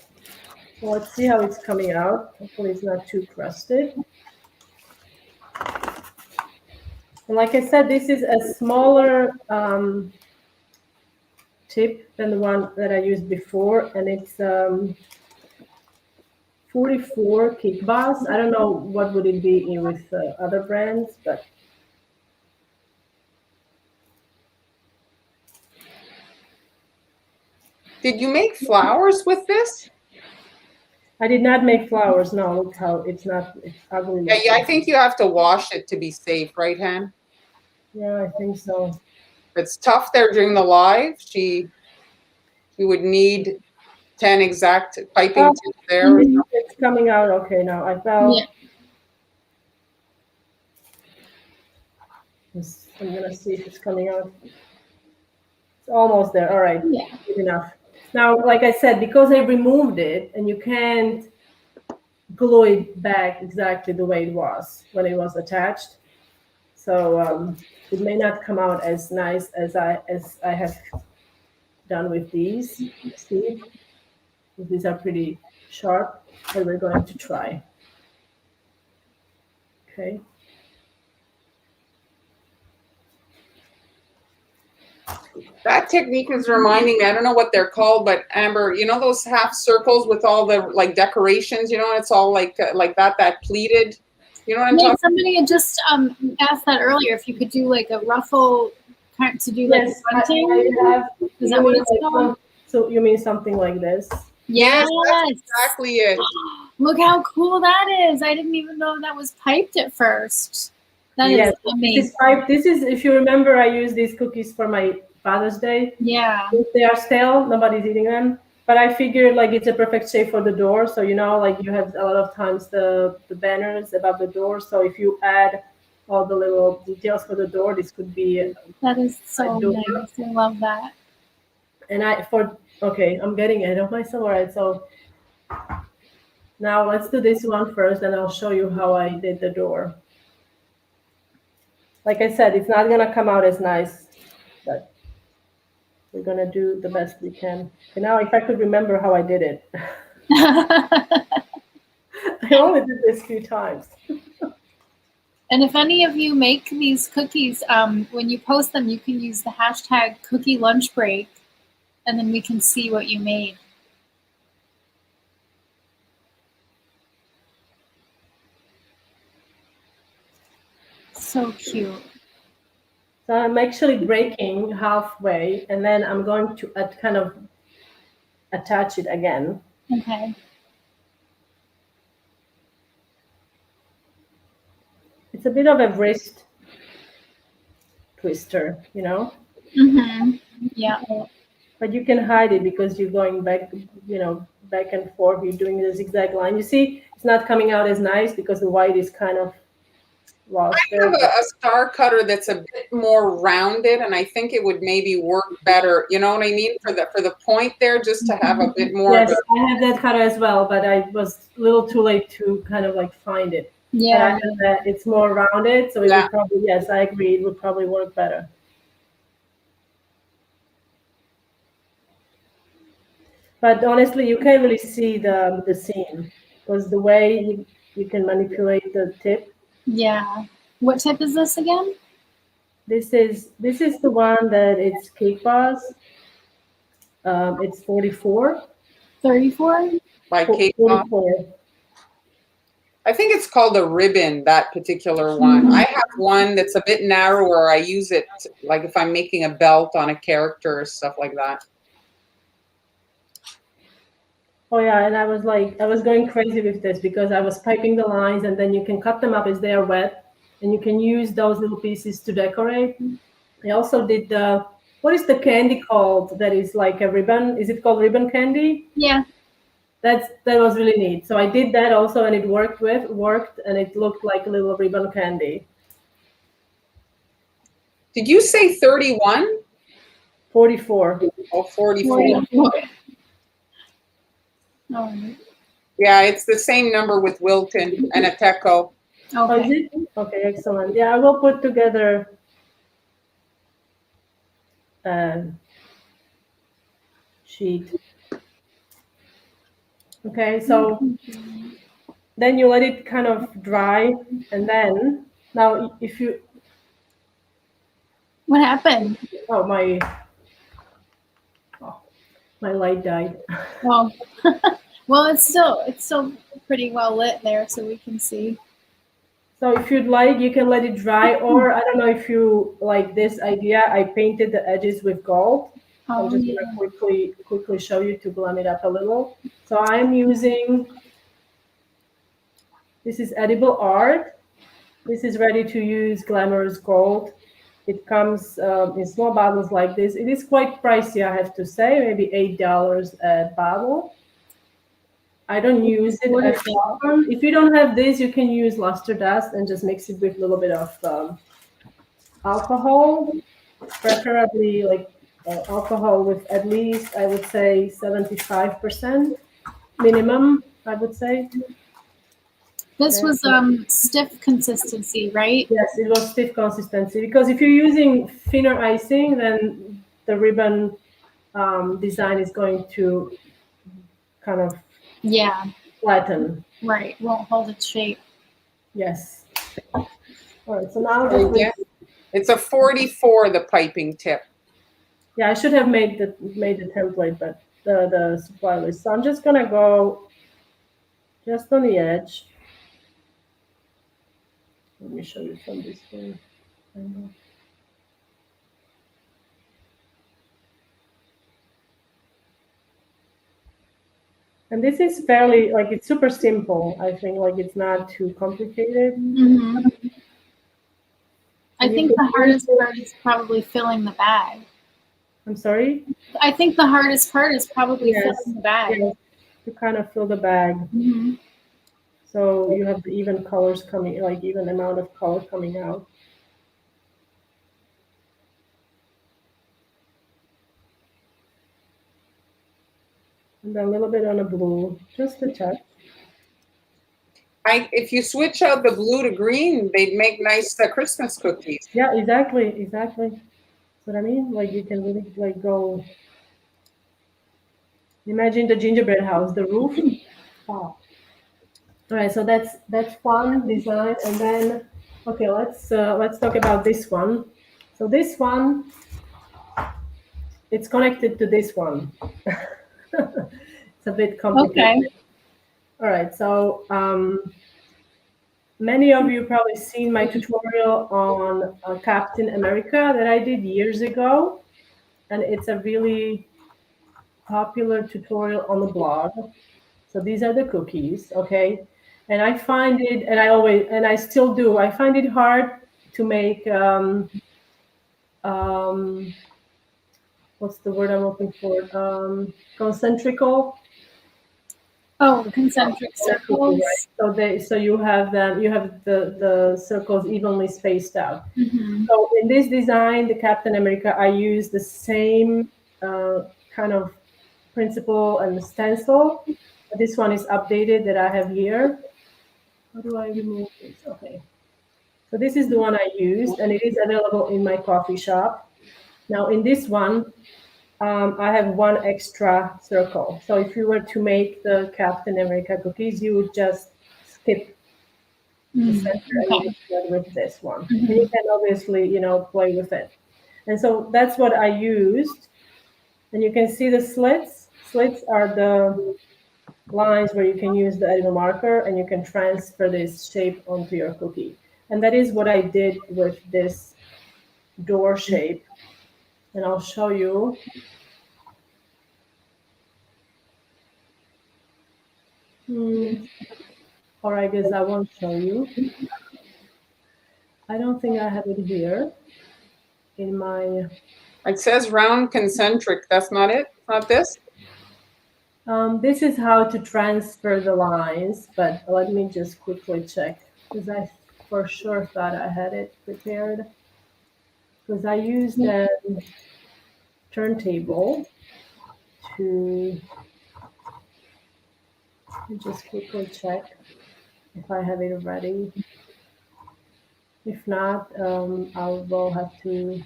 So let's see how it's coming out. Hopefully it's not too crusted. And like I said, this is a smaller tip than the one that I used before, and it's 44 kickbars. I don't know what would it be with other brands, but Did you make flowers with this? I did not make flowers. No, look how it's not. It's ugly. Yeah, I think you have to wash it to be safe, right, Han? Yeah, I think so. It's tough there during the live. She would need 10 exact piping tips there. It's coming out okay now. I felt. Yeah. I'm gonna see if it's coming out. It's almost there. All right. Yeah. Good enough. Now, like I said, because I removed it, and you can't glue it back exactly the way it was when it was attached, so it may not come out as nice as I have done with these. See, these are pretty sharp, but we're going to try. Okay. That technique is reminding me, I don't know what they're called, but Amber, you know those half circles with all the like decorations, you know, it's all like that pleated, you know what I'm talking about? Somebody had just asked that earlier, if you could do like a ruffle to do like Yes, bunting. Is that you what mean it's like called? so you mean something like this? Yes. That's exactly it. Look how cool that is. I didn't even know that was piped at first. That is Yes, amazing. this is, if you remember, I used these cookies for my Father's Day. Yeah. If they are stale, nobody's eating them. But I figured like it's a perfect shape for the door. So, you know, like you have a lot of times the banners above the door. So if you add all the little details for the door, this could be. That is so nice. I love that. And okay, I'm getting ahead of myself. All right, so now let's do this one first, and I'll show you how I did the door. Like I said, it's not gonna come out as nice, but we're gonna do the best we can. Okay, now if I could remember how I did it. I only did this a few times. And if any of you make these cookies, when you post them, you can use the hashtag cookie lunch break, and then we can see what you made. So cute. So I'm actually breaking halfway, and then I'm going to kind of attach it again. Okay. It's a bit of a wrist twister, you know? Mm-hmm. Yeah. But you can hide it because you're going back, you know, back and forth. You're doing the zigzag line. You see, it's not coming out as nice because the white is kind of lost. I have a star cutter that's a bit more rounded, and I think it would maybe work better. You know what I mean? For the point there, just to have a bit more. Yes, I have that cutter as well, but I was a little too late to kind of like find it. Yeah. But it's more rounded, so it would probably, yes, I agree, it would probably work better. But honestly, you can't really see the seam. because the way you can manipulate the tip. Yeah. What tip is this again? This is the one that it's Cake Boss. It's 44. 34? By Kate Moss. 44. I think it's called a ribbon, that particular one. I have one that's a bit narrower. I use it like if I'm making a belt on a character or stuff like that. Oh yeah, and I was going crazy with this because I was piping the lines, and then you can cut them up as they are wet, and you can use those little pieces to decorate. I also did the, what is the candy called that is like a ribbon? Is it called ribbon candy? Yeah. That was really neat. So I did that also, and it worked, and it looked like a little ribbon candy. Did you say 31? 44. Oh, 44. 44. Oh, Yeah, it's the same number with Wilton and Ateco. Oh, is okay. it? Okay, excellent. Yeah, I will put together a sheet. Okay, so then you let it kind of dry, and then now if you, What happened? oh my light died. Oh. Well, it's still pretty well lit there, so we can see. So if you'd like, you can let it dry, or I don't know if you like this idea. I painted the edges with gold. I'm Oh, just yeah. gonna quickly show you to glam it up a little. So I'm using, this is edible art. This is ready to use glamorous gold. It comes in small bottles like this. It is quite pricey, I have to say, maybe $8 a bottle. I don't use it as often. If you don't have this, you can use luster dust and just mix it with a little bit of alcohol, preferably like alcohol with at least, I would say, 75% minimum, I would say. This was stiff consistency, right? Yes, it was stiff consistency, because if you're using thinner icing, then the ribbon design is going to kind of Yeah. flatten. Right. Won't hold its shape. Yes. All right, so now Yeah. It's a 44, the piping tip. yeah, I should have made the template, but the supply list. So I'm just gonna go just on the edge. Let me show you from this way. And this is fairly, like, it's super simple. I think, like, it's not too complicated. Mm-hmm. I think the hardest part is probably filling the bag. I'm sorry? I think the hardest part is probably Yes. filling the bag. Yes, to kind of fill the bag. Mm-hmm. So you have the even colors coming, like even amount of color coming out. And then a little bit on a blue, just a touch. If you switch out the blue to green, they'd make nice Christmas cookies. Yeah, exactly. That's what I mean. Like, you can really like go. Imagine the gingerbread house, the roof. Wow. All right, so that's one design, and then okay, let's talk about this one. So this one, it's connected to this one. It's a bit complicated. Okay. All right, so many of you probably seen my tutorial on Captain America that I did years ago, and it's a really popular tutorial on the blog. So these are the cookies, okay? And I find it, and I still do, I find it hard to make, what's the word I'm looking for? Concentrical. Oh, concentric circles. Right. So you have the circles evenly spaced out. Mm-hmm. So in this design, the Captain America, I use the same kind of principle and stencil. This one is updated that I have here. How do I remove this? Okay. So this is the one I used, and it is available in my coffee shop. Now in this one, I have one extra circle. So if you were to make the Captain America cookies, you would just skip the center and you would start with this one. And you can obviously, play with it. And so that's what I used. And you can see the slits. Slits are the lines where you can use the edible marker and you can transfer this shape onto your cookie. And that is what I did with this door shape. And I'll show you. Or I guess I won't show you. I don't think I have it here in my... It says round concentric. That's not it? Not this? This is how to transfer the lines, but let me just quickly check because I for sure thought I had it prepared because I used a turntable to just quickly check if I have it ready. If not, I will have to.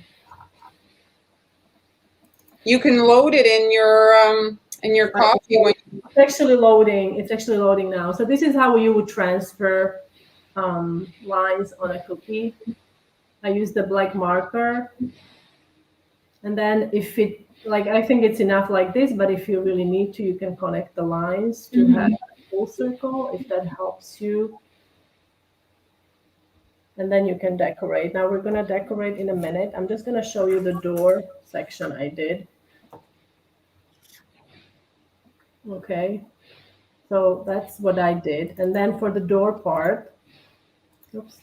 You can load it in your coffee. It's actually loading. It's actually loading now. So this is how you would transfer lines on a cookie. I use the black marker, and then if it I think it's enough like this. But if you really need to, you can connect the lines to have a full circle if that helps you. And then you can decorate. Now we're gonna decorate in a minute. I'm just gonna show you the door section I did. Okay, so that's what I did. And then for the door part, oops.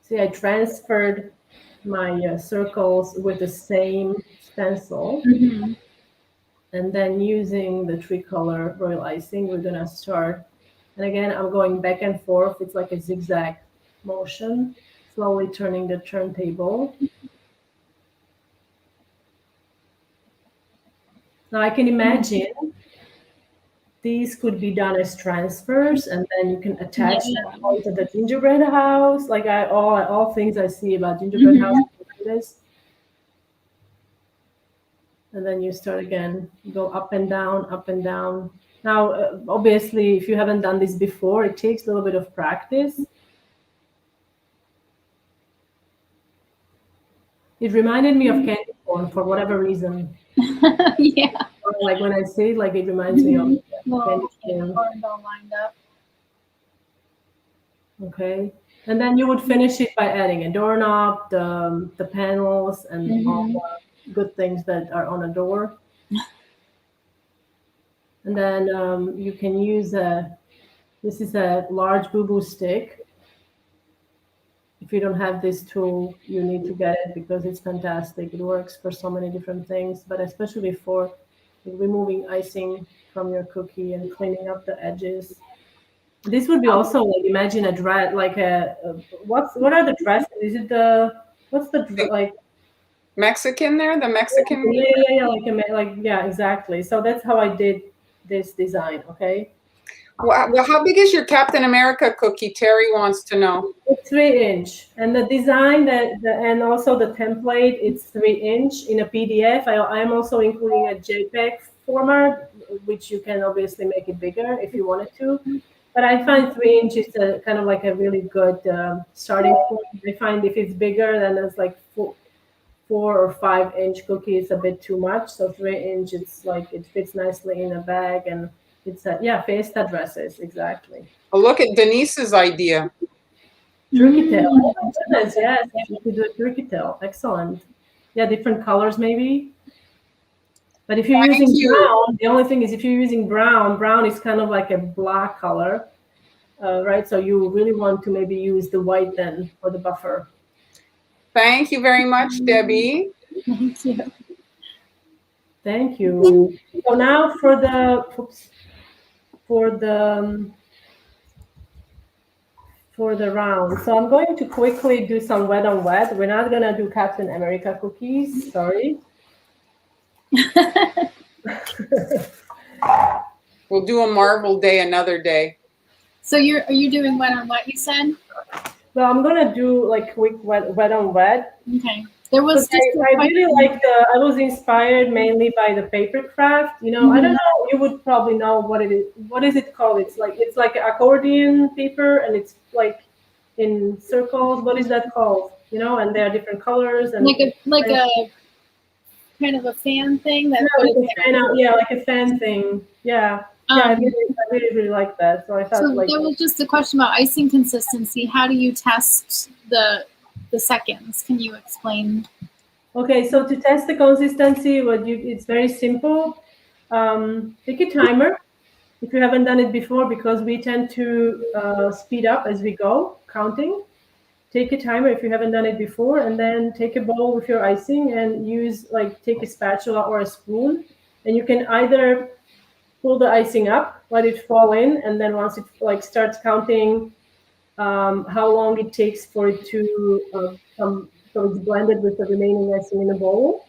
See, I transferred my circles with the same stencil. And then using the tricolor royal icing, we're gonna start. And again, I'm going back and forth. It's like a zigzag motion, slowly turning the turntable. Now I can imagine these could be done as transfers, and then you can attach them onto the gingerbread house. Like all things I see about gingerbread house, this. And then you start again, go up and down, up and down. Now, obviously, if you haven't done this before, it takes a little bit of practice. It reminded me of candy corn for whatever reason. Yeah. Like when I say it, like it reminds me of candy corn. All lined up. Okay. And then you would finish it by adding a doorknob, the panels, and all the good things that are on a door. And then you can use this is a large boo-boo stick. If you don't have this tool, you need to get it because it's fantastic. It works for so many different things, but especially for removing icing from your cookie and cleaning up the edges. This would be also like, imagine a dress, like what are the dresses? Is it like Mexican there? The Mexican? Yeah, exactly. So that's how I did this design. Okay. Well, how big is your Captain America cookie? Terry wants to know. It's 3-inch, and the design and also the template, it's 3-inch in a PDF. I'm also including a JPEG format, which you can obviously make it bigger if you wanted to. But I find 3-inch is kind of like a really good starting point. I find if it's bigger, then it's like 4 or 5-inch cookie is a bit too much. So 3-inch, it's like it fits nicely in a bag, and it's Fiesta dresses, exactly. Oh, look at Denise's idea. Turkey tail. Oh my goodness, yes, you could do a turkey tail. Excellent. Yeah, different colors maybe. But if you're using brown, the only thing is if you're using brown is kind of like a black color, right? So you really want to maybe use the white then for the buffer. Thank you very much, Debbie. Thank you. Thank you. So now for the round. So I'm going to quickly do some wet on wet. We're not gonna do Captain America cookies. Sorry. We'll do a Marvel Day another day. So are you doing wet on wet, you said? Well, I'm gonna do like quick wet on wet. Okay. There was just I really like I was inspired mainly by the paper craft. You know, I don't know. You would probably know what it is. What is it called? It's like accordion paper, and it's like in circles. What is that called? You know, and there are different colors and like a kind of a fan thing that like a fan thing. Yeah. I really like that. So I thought so there was just a question about icing consistency. How do you test the seconds? Can you explain? Okay, so to test the consistency, it's very simple. Take a timer if you haven't done it before, because we tend to speed up as we go counting. Take a timer if you haven't done it before, and then take a bowl with your icing and take a spatula or a spoon, and you can either pull the icing up, let it fall in, and then once it starts counting how long it takes for it to come, so it's blended with the remaining icing in the bowl.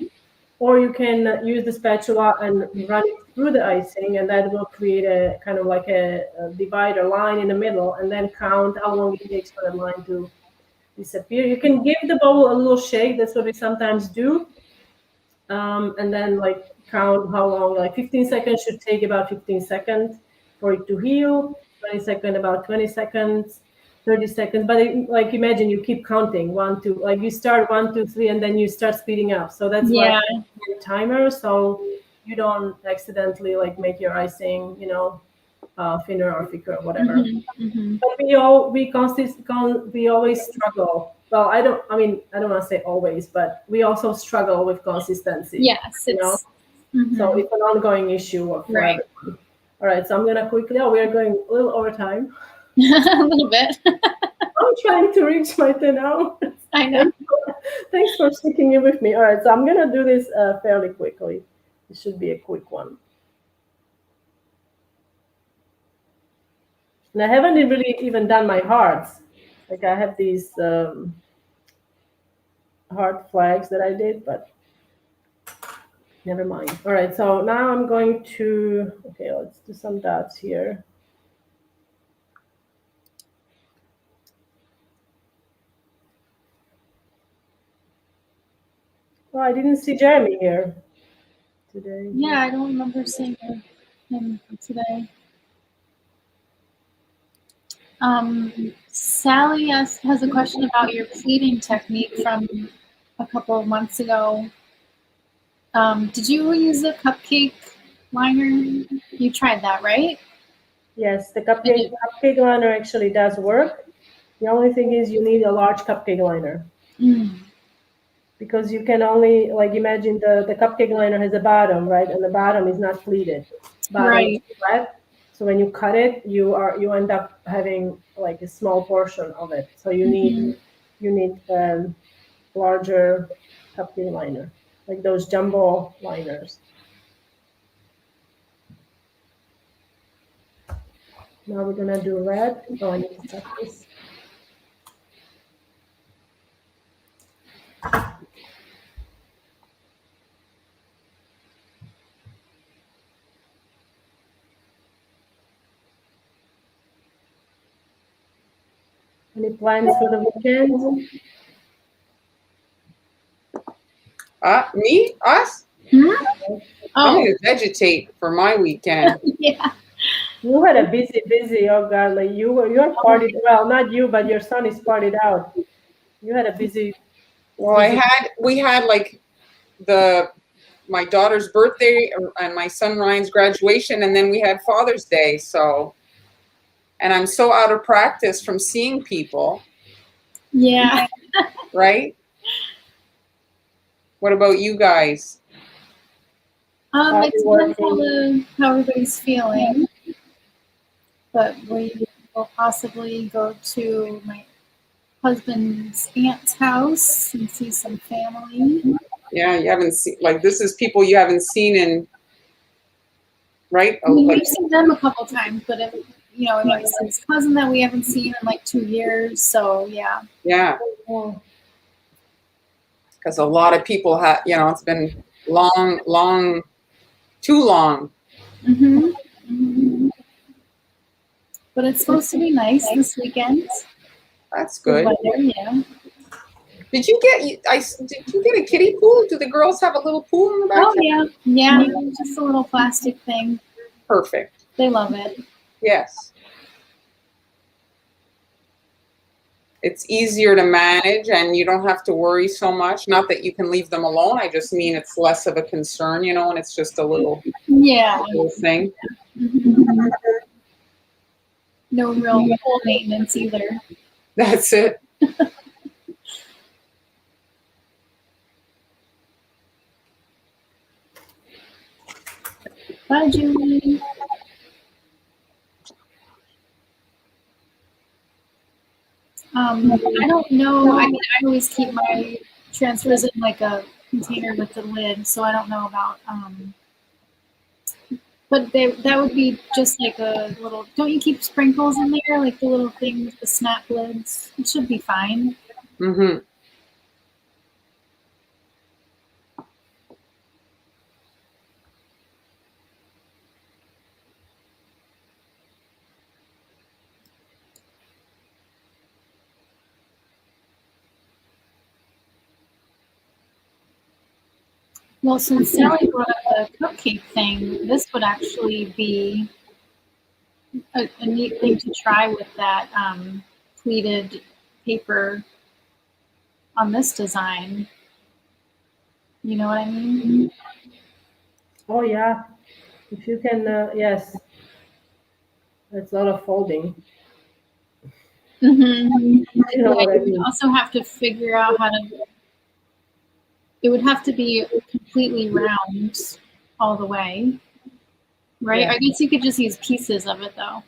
Or you can use the spatula and run it through the icing, and that will create a kind of like a divider line in the middle, and then count how long it takes for the line to disappear. You can give the bowl a little shake. That's what we sometimes do. And then count how long, 15 seconds should take about 15 seconds for it to heal, 20 seconds, about 20 seconds, 30 seconds. But imagine you keep counting 1, 2, you start 1, 2, 3, and then you start speeding up. So that's why your timer, so you don't accidentally make your icing, thinner or thicker or whatever. But we always struggle. Well, I don't want to say always, but we also struggle with consistency. Yes, so it's an ongoing issue of right. All right, so I'm gonna quickly. We are going a little over time. A little bit. I'm trying to reach my 10 hours. I know. Thanks for sticking in with me. All right, so I'm gonna do this fairly quickly. It should be a quick one. And I haven't really even done my hearts. I have these heart flags that I did, but never mind. All right, so now I'm going to, let's do some dots here. Oh, I didn't see Jeremy here today. Yeah, I don't remember seeing him today. Sally has a question about your pleating technique from a couple of months ago. Did you use a cupcake liner? You tried that, right? Yes, the cupcake liner actually does work. The only thing is you need a large cupcake liner. Because you can only, imagine the cupcake liner has a bottom, right? And the bottom is not pleated. Right. Is flat. So when you cut it, you end up having a small portion of it. So you need larger cupcake liner, like those jumbo liners. Now we're gonna do red. Oh, I need to cut this. Any plans for the weekend? Me? Us? I'm going to vegetate for my weekend. Yeah. You had a busy, oh God, you're partied, well, not you, but your son is partied out. You had a busy. Well, we had my daughter's birthday and my son Ryan's graduation, and then we had Father's Day, so. And I'm so out of practice from seeing people. Yeah. Right? What about you guys? It depends how everybody's feeling. But we will possibly go to my husband's aunt's house and see some family. Yeah, you haven't seen, this is people you haven't seen in, right? We've seen them a couple times, but we have his cousin that we haven't seen in 2 years, so yeah. Yeah. Because a lot of people have, it's been long, too long. But it's supposed to be nice this weekend. That's good. Weather, yeah. Did you get a kiddie pool? Do the girls have a little pool in the back? Oh yeah, yeah, just a little plastic thing. Perfect. They love it. Yes. It's easier to manage and you don't have to worry so much. Not that you can leave them alone. I just mean it's less of a concern, you know, and it's just a little, little thing. Mm-hmm. No real pool maintenance either. That's it. Bye, Julie. I don't know. I always keep my transfers in like a container with the lid, so I don't know about. But that would be just like a little. Don't you keep sprinkles in there, like the little things, the snap lids? It should be fine. Mm-hmm. Well, since Sally brought up the cupcake thing, this would actually be a neat thing to try with that pleated paper on this design. You know what I mean? Oh yeah, if you can, yes, it's a lot of folding. Mm-hmm. You know what I mean? You also have to figure out how to. It would have to be completely round all the way, right? Yeah. I guess you could just use pieces of it though.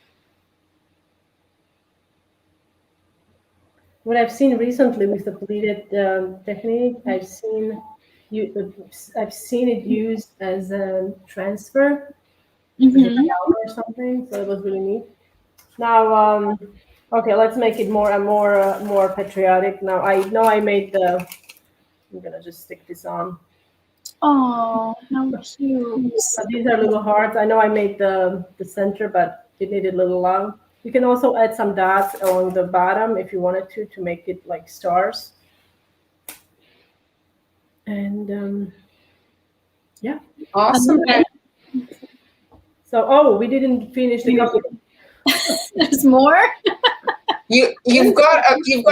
What I've seen recently with the pleated technique, I've seen it used as a transfer or something. So it was really neat. Now, okay, let's make it more patriotic. Now I know I made the. I'm gonna just stick this on. Oh, how cute! So these are little hearts. I know I made the center, but it needed a little long. You can also add some dots on the bottom if you wanted to make it like stars. And yeah, Awesome. So we didn't finish the cupcake. There's more. You've got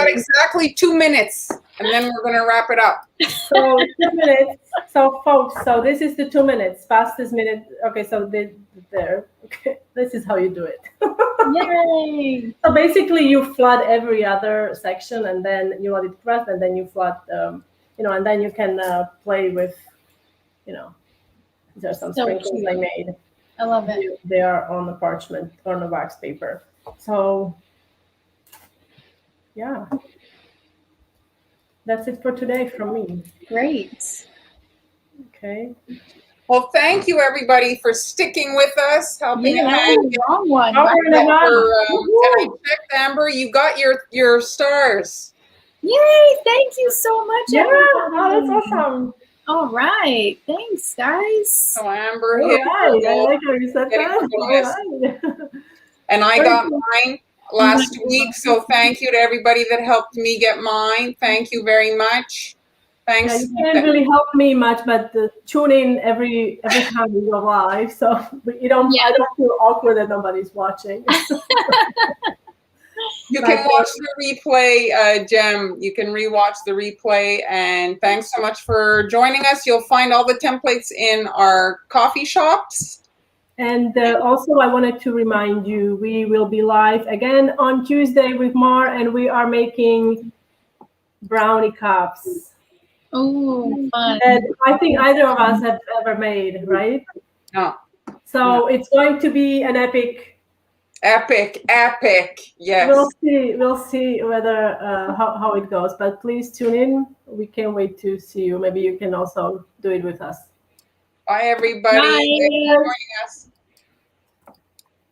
exactly 2 minutes, and then we're gonna wrap it up. So 2 minutes. So folks, so this is the 2 minutes, fastest minute. Okay, so there. Okay, this is how you do it. Yay! So basically, you flood every other section, and then you let it rest, and then you flood, and then you can play with, these are some sprinkles cute. I made. I love it. They are on the parchment, on the wax paper. So yeah, that's it for today from me. Great. Okay. Well, thank you everybody for sticking with us, helping Yeah, that was a long one. Hour and a half. And I checked, Amber, you got your stars. Yay! Thank you so much. Yeah, everyone. that's awesome. All right. Thanks, guys. So Amber All hit right. I like how you said Getting that. the All bonus. right. And I got mine last week, so thank you to everybody that helped me get mine. Thank you very much. Thanks. Yeah, you can't really help me much, but tune in every time we go live. So I don't feel awkward that nobody's watching. You can watch the replay, Jem. You can rewatch the replay. And thanks so much for joining us. You'll find all the templates in our coffee shops. And also, I wanted to remind you, we will be live again on Tuesday with Mar, and we are making brownie cups. Oh, fun. And I think either of us have ever made, right? No. So it's going to be an epic. Epic, yes. We'll see whether how it goes. But please tune in. We can't wait to see you. Maybe you can also do it with us. Bye, everybody. Bye. Thanks for joining us.